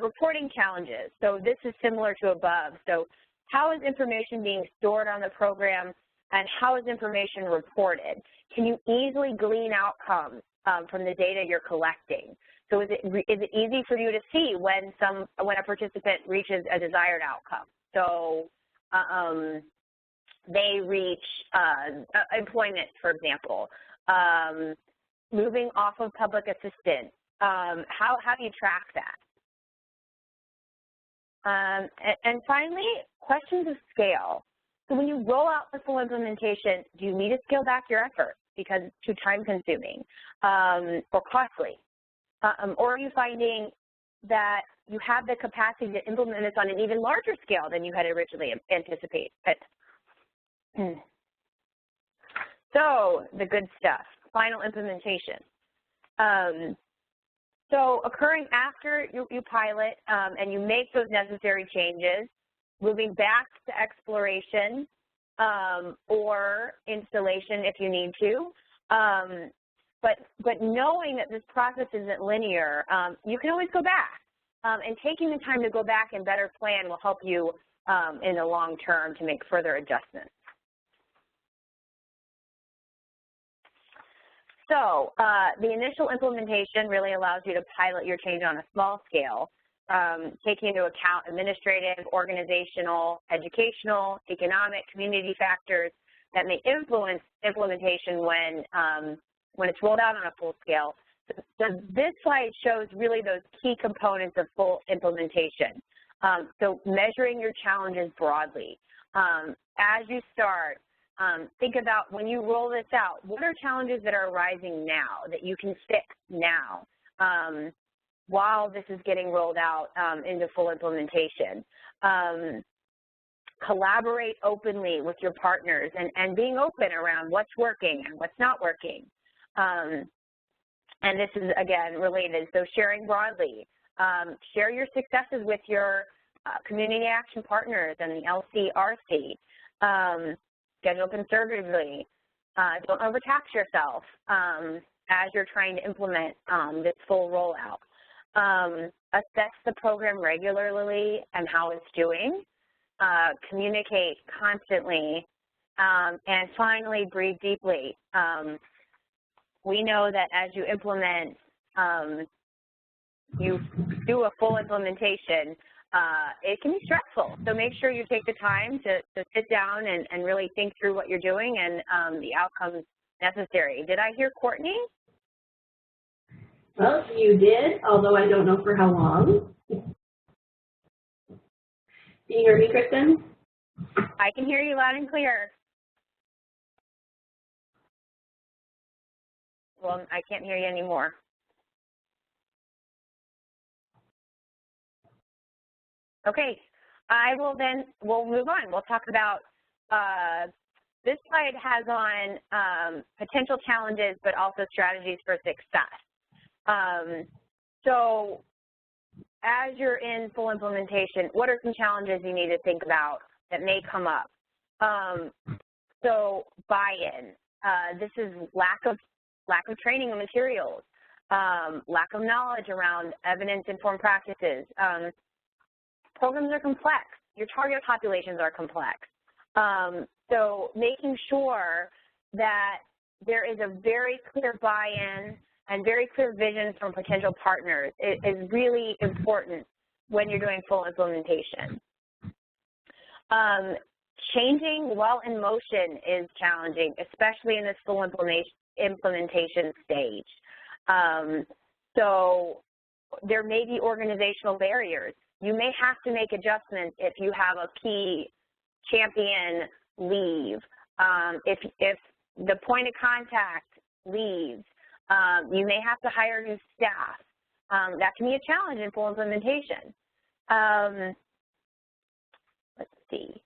Reporting challenges. So this is similar to above. So how is information being stored on the program, and how is information reported? Can you easily glean outcomes from the data you're collecting? So is it easy for you to see when a participant reaches a desired outcome? So they reach employment, for example, moving off of public assistance. How do you track that? And finally, questions of scale. So when you roll out the full implementation, do you need to scale back your effort because it's too time-consuming or costly? Or are you finding that you have the capacity to implement this on an even larger scale than you had originally anticipated? So the good stuff, final implementation. So occurring after you pilot and you make those necessary changes, moving back to exploration or installation if you need to. But knowing that this process isn't linear, you can always go back. And taking the time to go back and better plan will help you in the long term to make further adjustments. So the initial implementation really allows you to pilot your change on a small scale, taking into account administrative, organizational, educational, economic, community factors that may influence implementation when it's rolled out on a full scale. So this slide shows really those key components of full implementation. So measuring your challenges broadly. As you start, think about when you roll this out, what are challenges that are arising now that you can fix now while this is getting rolled out into full implementation. Collaborate openly with your partners and being open around what's working and what's not working. And this is, again, related, so sharing broadly. Share your successes with your community action partners and the LCRC. Schedule conservatively. Don't overtax yourself as you're trying to implement this full rollout. Assess the program regularly and how it's doing. Communicate constantly. And finally, breathe deeply. We know that as you implement, you do a full implementation, it can be stressful. So make sure you take the time to sit down and really think through what you're doing and the outcomes necessary. Did I hear Courtney? Well, you did, although I don't know for how long. Can you hear me, Kristen? I can hear you loud and clear. Well, I can't hear you anymore. Okay, we'll move on. We'll talk about, this slide has on potential challenges, but also strategies for success. So as you're in full implementation, what are some challenges you need to think about that may come up? So buy-in, this is lack of training and materials, lack of knowledge around evidence-informed practices. Programs are complex. Your target populations are complex. So making sure that there is a very clear buy-in and very clear vision from potential partners is really important when you're doing full implementation. Changing while in motion is challenging, especially in this full implementation stage. So there may be organizational barriers. You may have to make adjustments if you have a key champion leave. If the point of contact leaves, you may have to hire new staff. That can be a challenge in full implementation. Let's see.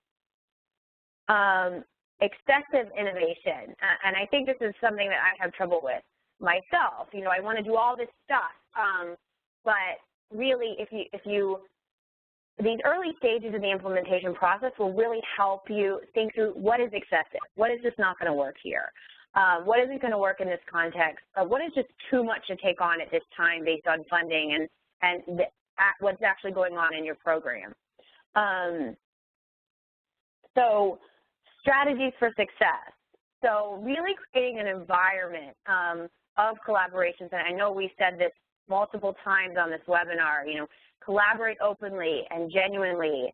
Excessive innovation, and I think this is something that I have trouble with myself. You know, I want to do all this stuff, but really, these early stages of the implementation process will really help you think through what is excessive, what is just not going to work here, what isn't going to work in this context, what is just too much to take on at this time based on funding and what's actually going on in your program. So strategies for success. So really creating an environment of collaborations, and I know we said this multiple times on this webinar, you know, collaborate openly and genuinely,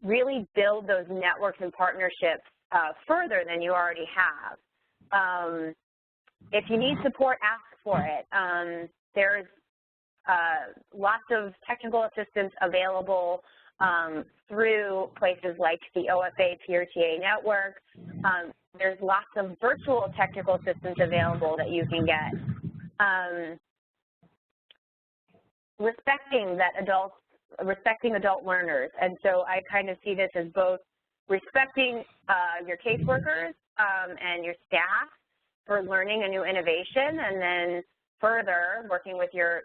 really build those networks and partnerships further than you already have. If you need support, ask for it. There's lots of technical assistance available through places like the OFA PRTA network. There's lots of virtual technical assistance available that you can get. Respecting adult learners, and so I kind of see this as both respecting your caseworkers and your staff for learning a new innovation, and then further working with your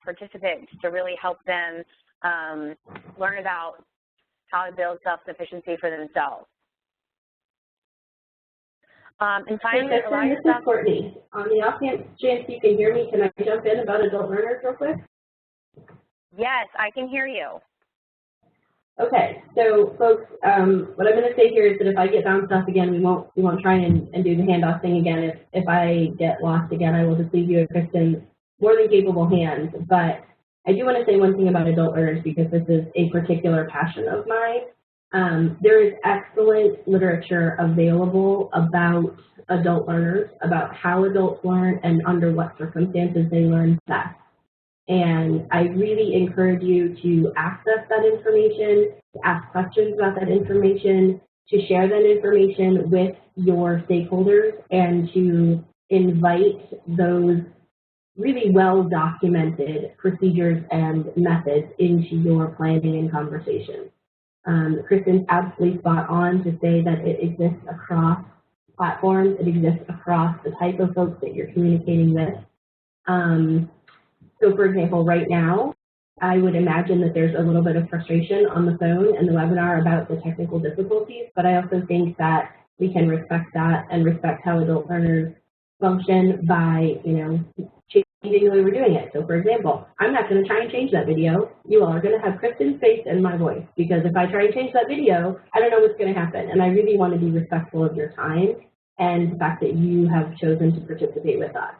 participants to really help them learn about how to build self-sufficiency for themselves. And finally, allow yourself. This is Courtney. On the off chance you can hear me, can I jump in about adult learners real quick? Yes, I can hear you. Okay, so folks, what I'm going to say here is that if I get bounced off again, we won't try and do the handoff thing again. If I get lost again, I will just leave you at Kristen's more than capable hands. But I do want to say one thing about adult learners because this is a particular passion of mine. There is excellent literature available about adult learners, about how adults learn and under what circumstances they learn best. And I really encourage you to access that information, to ask questions about that information, to share that information with your stakeholders, and to invite those really well-documented procedures and methods into your planning and conversation. Kristen's absolutely spot on to say that it exists across platforms, it exists across the type of folks that you're communicating with. So for example, right now, I would imagine that there's a little bit of frustration on the phone and the webinar about the technical difficulties, but I also think that we can respect that and respect how adult learners function by, changing the way we're doing it. So for example, I'm not going to try and change that video. You all are going to have Kristen's face and my voice, because if I try and change that video, I don't know what's going to happen. And I really want to be respectful of your time and the fact that you have chosen to participate with us.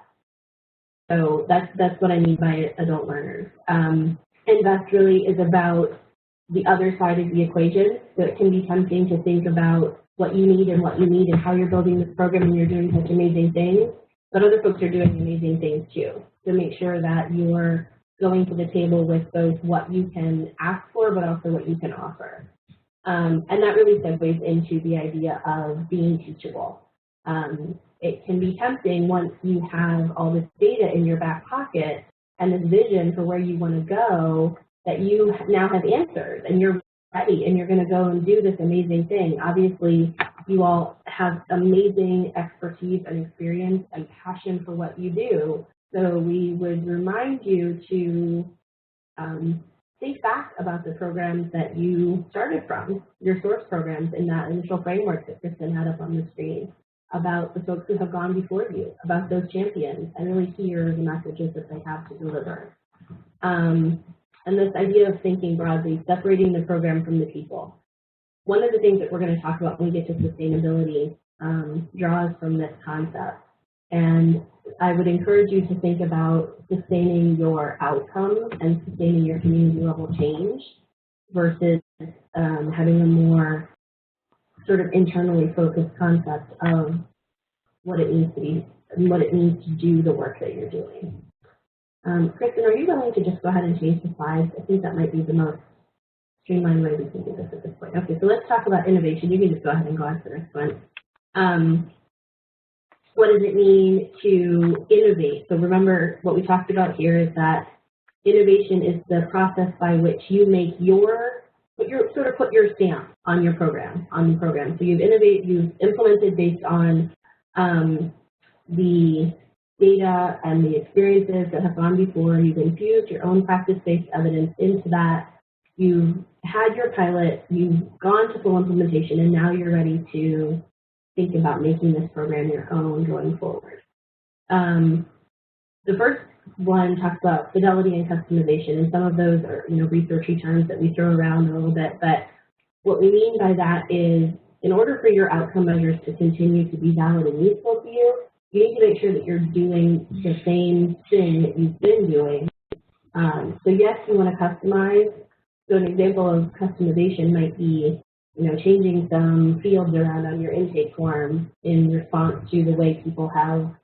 So that's what I mean by adult learners. Invest really is about the other side of the equation. So it can be tempting to think about what you need and how you're building this program and you're doing such amazing things. But other folks are doing amazing things too. So make sure that you're going to the table with both what you can ask for, but also what you can offer. And that really segues into the idea of being teachable. It can be tempting once you have all this data in your back pocket and this vision for where you want to go, that you now have answers and you're ready and you're going to go and do this amazing thing. Obviously, you all have amazing expertise and experience and passion for what you do. So we would remind you to think back about the programs that you started from, your source programs in that initial framework that Kristen had up on the screen, about the folks who have gone before you, about those champions, and really hear the messages that they have to deliver. And this idea of thinking broadly, separating the program from the people. One of the things that we're going to talk about when we get to sustainability draws from this concept. And I would encourage you to think about sustaining your outcomes and sustaining your community level change versus having a more sort of internally focused concept of what it means to be, what it means to do the work that you're doing. Kristen, are you willing to just go ahead and change the slides? I think that might be the most streamlined way we can do this at this point. Okay, so let's talk about innovation. You can just go ahead and go on to the next one. What does it mean to innovate? So remember, what we talked about here is that innovation is the process by which you make your put your stamp on your program, So you've implemented based on the data and the experiences that have gone before. You've infused your own practice-based evidence into that. You've had your pilot, you've gone to full implementation, and now you're ready to think about making this program your own going forward. The first one talks about fidelity and customization, and some of those are researchy terms that we throw around a little bit, but what we mean by that is in order for your outcome measures to continue to be valid and useful to you, you need to make sure that you're doing the same thing that you've been doing. So yes, you want to customize. So an example of customization might be changing some fields around on your intake form in response to the way people have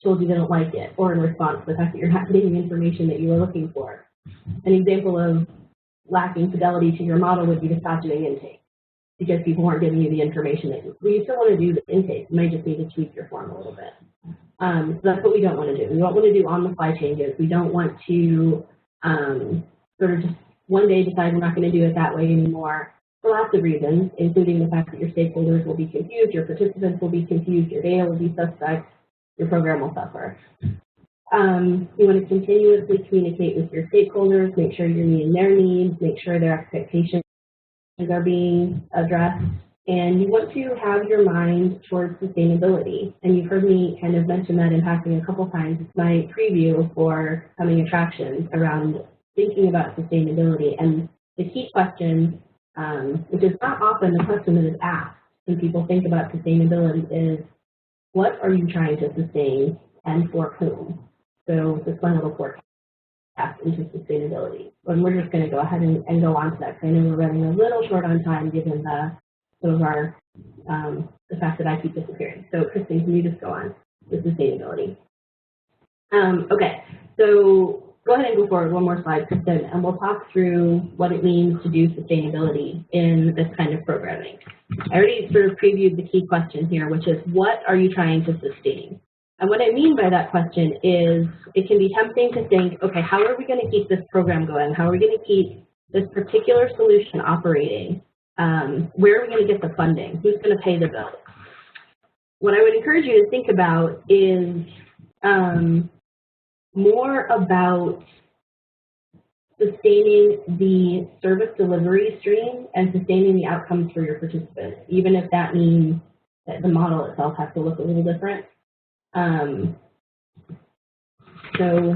told you they don't like it, or in response to the fact that you're not getting the information that you were looking for. An example of lacking fidelity to your model would be to stop doing intake because people aren't giving you the information that you still want to do the intake. You might just need to tweak your form a little bit. So that's what we don't want to do. We don't want to do on-the-fly changes. We don't want to sort of just one day decide we're not going to do it that way anymore for lots of reasons, including the fact that your stakeholders will be confused, your participants will be confused, your data will be suspect, your program will suffer. You want to continuously communicate with your stakeholders, make sure you're meeting their needs, make sure their expectations are being addressed, and you want to have your mind towards sustainability. And you've heard me kind of mention that in passing a couple times. It's my preview for coming attractions around thinking about sustainability. And the key question which is not often the question that is asked when people think about sustainability is, what are you trying to sustain and for whom? So this one little forecast into sustainability. And we're just going to go ahead and go on to that, because I know we're running a little short on time given some of our, the fact that I keep disappearing. So Kristen, can you just go on with sustainability? Okay, so go ahead and go forward one more slide, Kristen, and we'll talk through what it means to do sustainability in this kind of programming. I already sort of previewed the key question here, which is, what are you trying to sustain? And what I mean by that question is, it can be tempting to think, okay, how are we going to keep this program going? How are we going to keep this particular solution operating? Where are we going to get the funding? Who's going to pay the bill? What I would encourage you to think about is more about sustaining the service delivery stream and sustaining the outcomes for your participants, even if that means that the model itself has to look a little different. So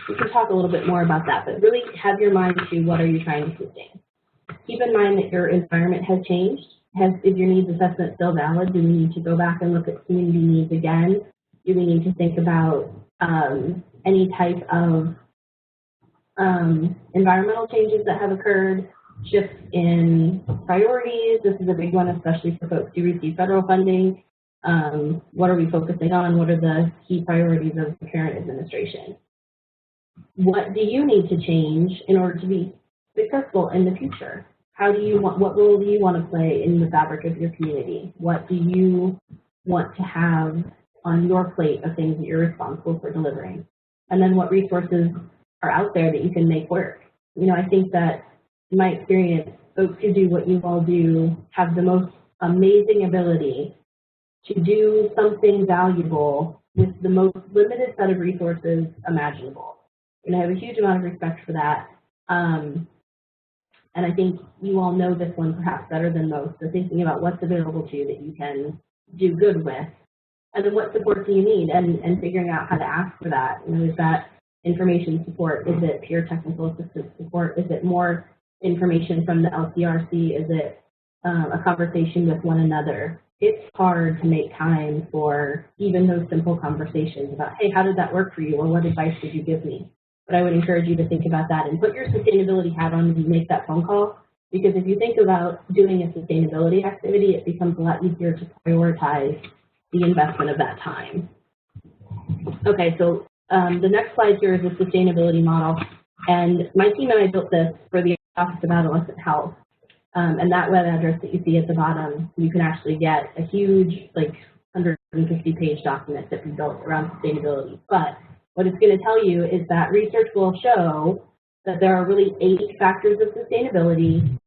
we can talk a little bit more about that, but really have your mind to what are you trying to sustain. Keep in mind that your environment has changed. Is your needs assessment still valid? Do we need to go back and look at community needs again? Do we need to think about any type of environmental changes that have occurred, shifts in priorities? This is a big one, especially for folks who receive federal funding. What are we focusing on? What are the key priorities of the current administration? What do you need to change in order to be successful in the future? What role do you want to play in the fabric of your community? What do you want to have on your plate of things that you're responsible for delivering? And then what resources are out there that you can make work? You know, I think that in my experience, folks who do what you all do have the most amazing ability to do something valuable with the most limited set of resources imaginable. And I have a huge amount of respect for that. And I think you all know this one perhaps better than most. So thinking about what's available to you that you can do good with, and then what support do you need, and figuring out how to ask for that. You know, is that information support? Is it peer technical assistance support? Is it more information from the LCRC? Is it a conversation with one another? It's hard to make time for even those simple conversations about, hey, how did that work for you? Or what advice did you give me? But I would encourage you to think about that and put your sustainability hat on when you make that phone call, because if you think about doing a sustainability activity, it becomes a lot easier to prioritize the investment of that time. Okay, so the next slide here is a sustainability model, and my team and I built this for the Office of Adolescent Health, and that web address that you see at the bottom, you can actually get a huge, like, 150-page document that we built around sustainability. But what it's going to tell you is that research will show that there are really 8 factors of sustainability,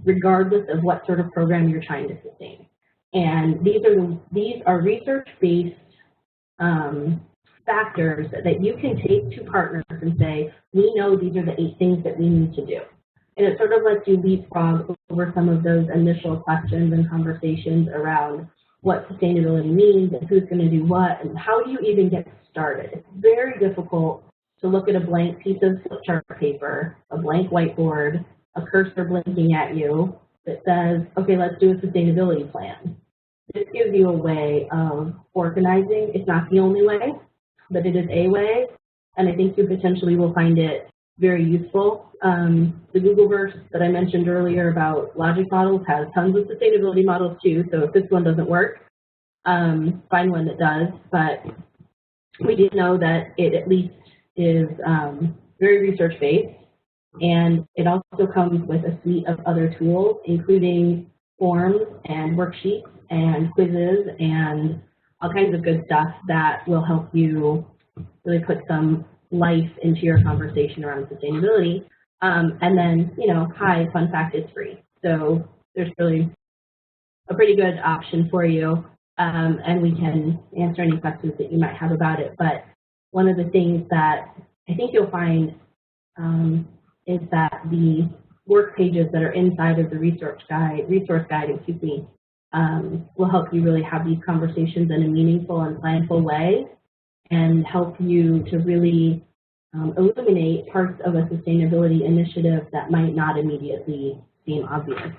regardless of what sort of program you're trying to sustain. And these are research-based factors that you can take to partners and say, we know these are the 8 things that we need to do. And it sort of lets you leapfrog over some of those initial questions and conversations around what sustainability means and who's going to do what and how do you even get started. It's very difficult to look at a blank piece of flip chart paper, a blank whiteboard, a cursor blinking at you that says, okay, let's do a sustainability plan. This gives you a way of organizing. It's not the only way, but it is a way, and I think you potentially will find it very useful. The Googleverse that I mentioned earlier about logic models has tons of sustainability models too, so if this one doesn't work, find one that does, but we do know that it at least is very research-based, and it also comes with a suite of other tools, including forms and worksheets and quizzes and all kinds of good stuff that will help you really put some life into your conversation around sustainability. And then, you know, hi, fun fact, it's free. So there's really a pretty good option for you, and we can answer any questions that you might have about it. But one of the things that I think you'll find is that the work pages that are inside of the resource guide, excuse me, will help you really have these conversations in a meaningful and planful way and help you to really illuminate parts of a sustainability initiative that might not immediately seem obvious.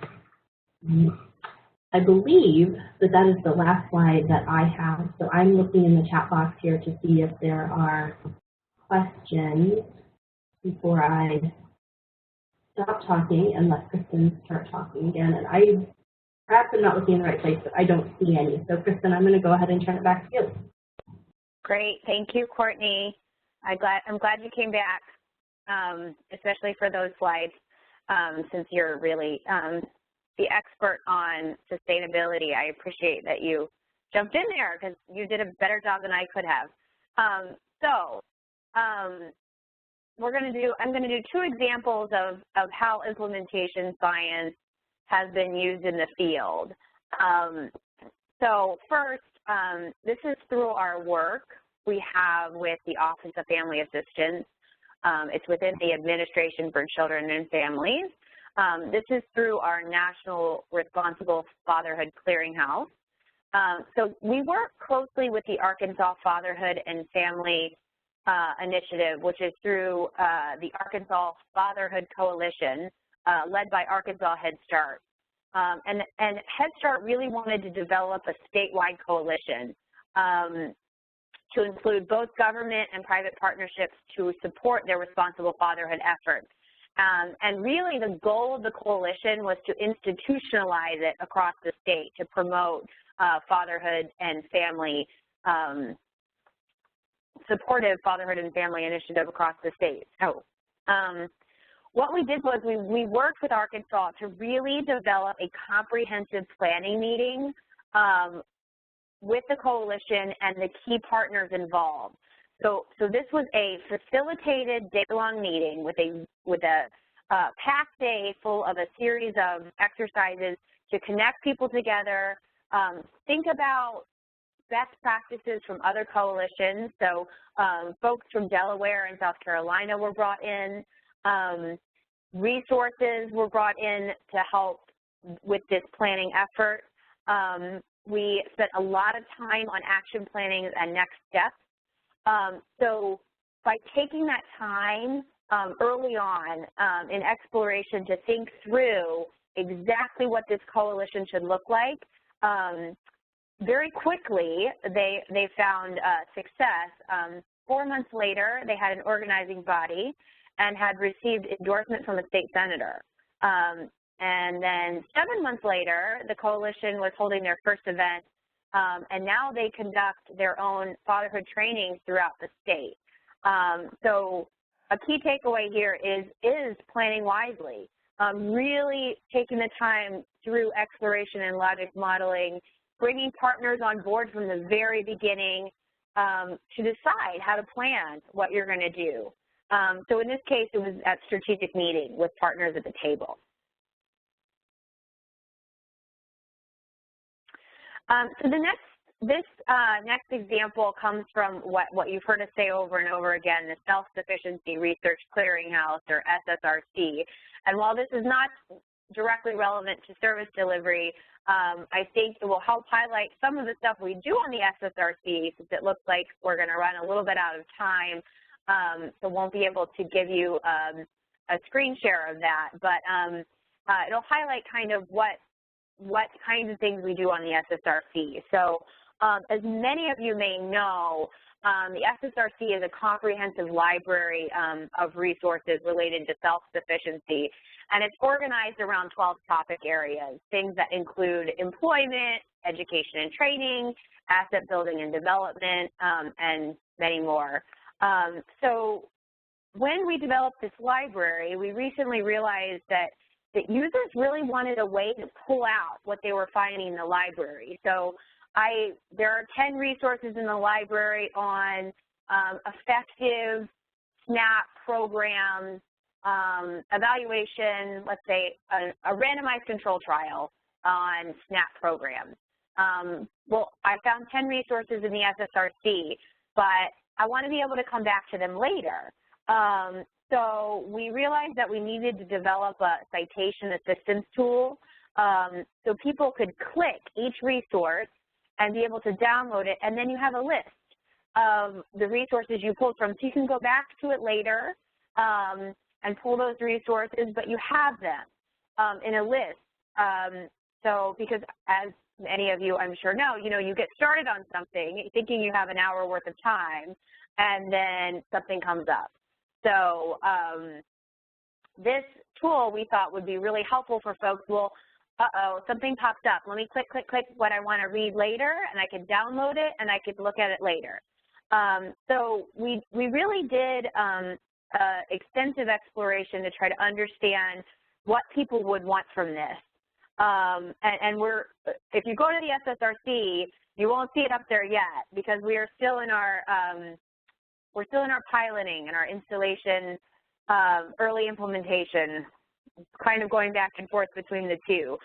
I believe that that is the last slide that I have, so I'm looking in the chat box here to see if there are questions before I stop talking and let Kristen start talking again. And I perhaps I'm not looking in the right place, but I don't see any. So Kristen, I'm going to go ahead and turn it back to you. Great, thank you, Courtney. I'm glad you came back, especially for those slides, since you're really the expert on sustainability. I appreciate that you jumped in there because you did a better job than I could have. I'm going to do two examples of how implementation science has been used in the field. So first, this is through our work we have with the Office of Family Assistance. It's within the Administration for Children and Families. This is through our National Responsible Fatherhood Clearinghouse. So we work closely with the Arkansas Fatherhood and Family Initiative, which is through the Arkansas Fatherhood Coalition, led by Arkansas Head Start. And Head Start really wanted to develop a statewide coalition to include both government and private partnerships to support their responsible fatherhood efforts. And really the goal of the coalition was to institutionalize it across the state to promote fatherhood and family, supportive fatherhood and family initiative across the state. So what we did was we worked with Arkansas to really develop a comprehensive planning meeting with the coalition and the key partners involved. So this was a facilitated day-long meeting with a packed day full of a series of exercises to connect people together, think about best practices from other coalitions. So folks from Delaware and South Carolina were brought in. Resources were brought in to help with this planning effort. We spent a lot of time on action planning and next steps. So by taking that time early on in exploration to think through exactly what this coalition should look like, very quickly they found success. 4 months later, they had an organizing body and had received endorsement from a state senator. And then 7 months later, the coalition was holding their first event, and now they conduct their own fatherhood trainings throughout the state. So a key takeaway here is planning wisely, really taking the time through exploration and logic modeling, bringing partners on board from the very beginning to decide how to plan what you're going to do. So in this case, it was at strategic meeting with partners at the table. So this next example comes from what you've heard us say over and over again, the Self-Sufficiency Research Clearinghouse, or SSRC. And while this is not directly relevant to service delivery, I think it will help highlight some of the stuff we do on the SSRC, since it looks like we're going to run a little bit out of time, so won't be able to give you a screen share of that. But it'll highlight kind of what kinds of things we do on the SSRC. So as many of you may know, the SSRC is a comprehensive library of resources related to self-sufficiency, and it's organized around 12 topic areas, things that include employment, education and training, asset building and development, and many more. So when we developed this library, we recently realized that users really wanted a way to pull out what they were finding in the library. So there are 10 resources in the library on effective SNAP programs, evaluation, let's say a randomized control trial on SNAP programs. Well, I found 10 resources in the SSRC, but I want to be able to come back to them later. So we realized that we needed to develop a citation assistance tool so people could click each resource and be able to download it, and then you have a list of the resources you pulled from, so you can go back to it later and pull those resources, but you have them. in a list. So because as many of you I'm sure know, you get started on something thinking you have an hour worth of time, and then something comes up. So this tool we thought would be really helpful for folks. Well, something popped up. Let me click what I want to read later, and I could download it, and I could look at it later. So we really did extensive exploration to try to understand what people would want from this. And if you go to the SSRC, you won't see it up there yet because we are still in our piloting and our installation, early implementation, kind of going back and forth between the two.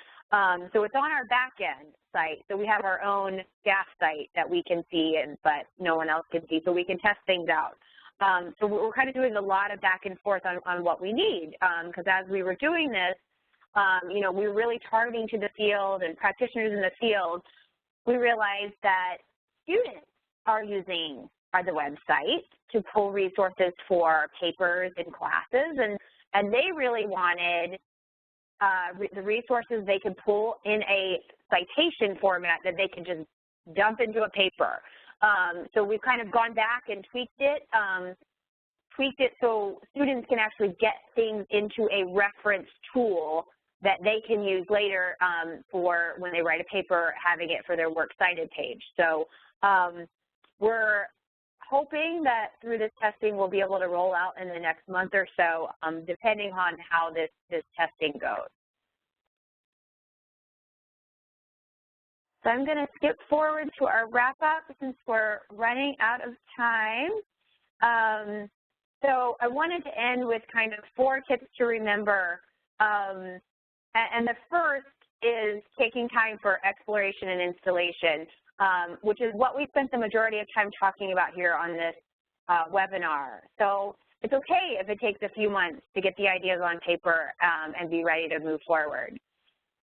So it's on our back end site. So we have our own staff site that we can see, but no one else can see, so we can test things out. So we're kind of doing a lot of back and forth on what we need, because as we were doing this, we were really targeting to the field and practitioners in the field. We realized that students are using the website to pull resources for papers and classes, and they really wanted the resources they could pull in a citation format that they could just dump into a paper. So we've kind of gone back and tweaked it so students can actually get things into a reference tool that they can use later for when they write a paper, having it for their works cited page. So we're hoping that through this testing we'll be able to roll out in the next month or so, depending on how this testing goes. So I'm going to skip forward to our wrap-up since we're running out of time. So I wanted to end with kind of 4 tips to remember. And the first is taking time for exploration and installation, which is what we spent the majority of time talking about here on this webinar. So it's okay if it takes a few months to get the ideas on paper and be ready to move forward.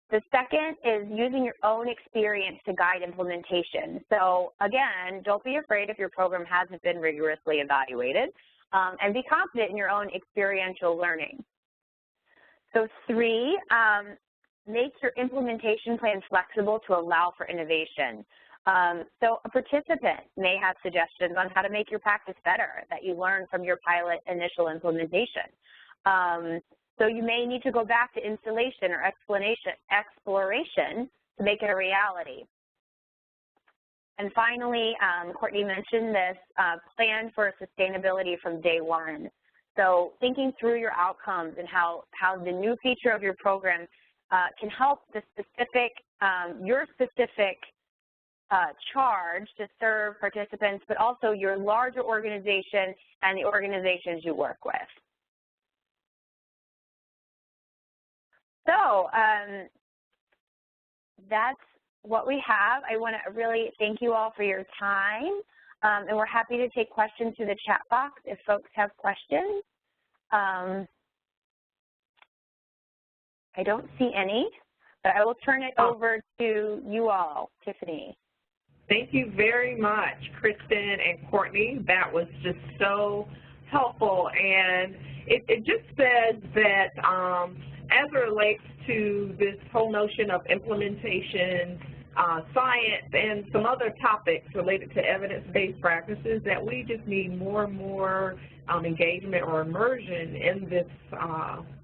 The second is using your own experience to guide implementation. So again, don't be afraid if your program hasn't been rigorously evaluated, and be confident in your own experiential learning. So 3, make your implementation plans flexible to allow for innovation. So a participant may have suggestions on how to make your practice better that you learned from your pilot initial implementation. So you may need to go back to installation or exploration to make it a reality. And finally, Courtney mentioned this, plan for sustainability from day one. So thinking through your outcomes and how the new feature of your program can help the specific, your specific charge to serve participants, but also your larger organization and the organizations you work with. So that's what we have. I want to really thank you all for your time, and we're happy to take questions through the chat box if folks have questions. I don't see any, but I will turn it over to you all. Tiffany. Thank you very much, Kristen and Courtney. That was just so helpful, and it just says that as it relates to this whole notion of implementation, science, and some other topics related to evidence-based practices, that we just need more and more engagement or immersion in this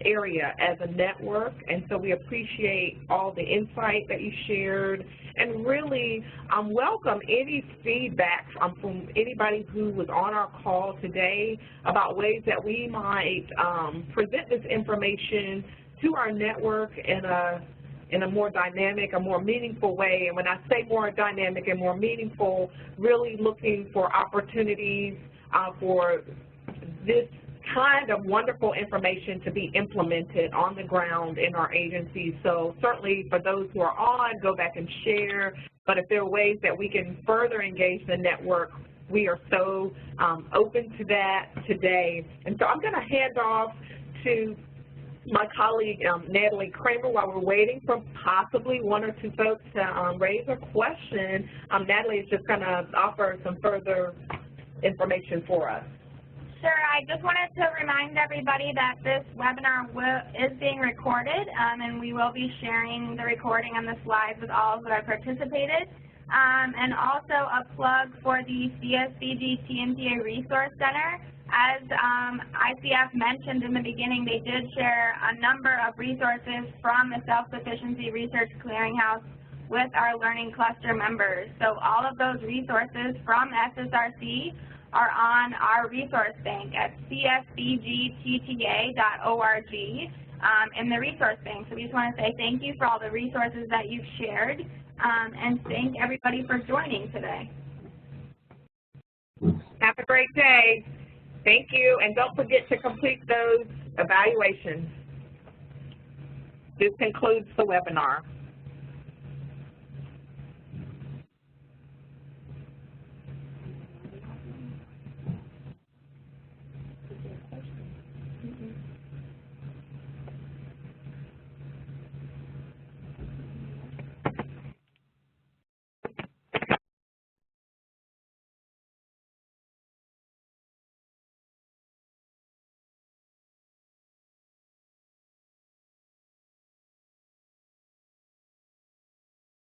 area as a network. And so we appreciate all the insight that you shared, and really welcome any feedback from anybody who was on our call today about ways that we might present this information to our network in a more dynamic, a more meaningful way. And when I say more dynamic and more meaningful, really looking for opportunities for this kind of wonderful information to be implemented on the ground in our agencies. So certainly for those who are on, go back and share. But if there are ways that we can further engage the network, we are so open to that today. And so I'm going to hand off to my colleague, Natalie Kramer, while we're waiting for possibly 1 or 2 folks to raise a question. Natalie is just going to offer some further information for us. Sure. I just wanted to remind everybody that this webinar is being recorded, and we will be sharing the recording and the slides with all who have participated. And also a plug for the CSBG TNTA Resource Center. As ICF mentioned in the beginning, they did share a number of resources from the Self-Sufficiency Research Clearinghouse with our Learning Cluster members. So all of those resources from SSRC are on our resource bank at csbgtta.org in the resource bank. So we just want to say thank you for all the resources that you've shared, and thank everybody for joining today. Have a great day. Thank you, and don't forget to complete those evaluations. This concludes the webinar.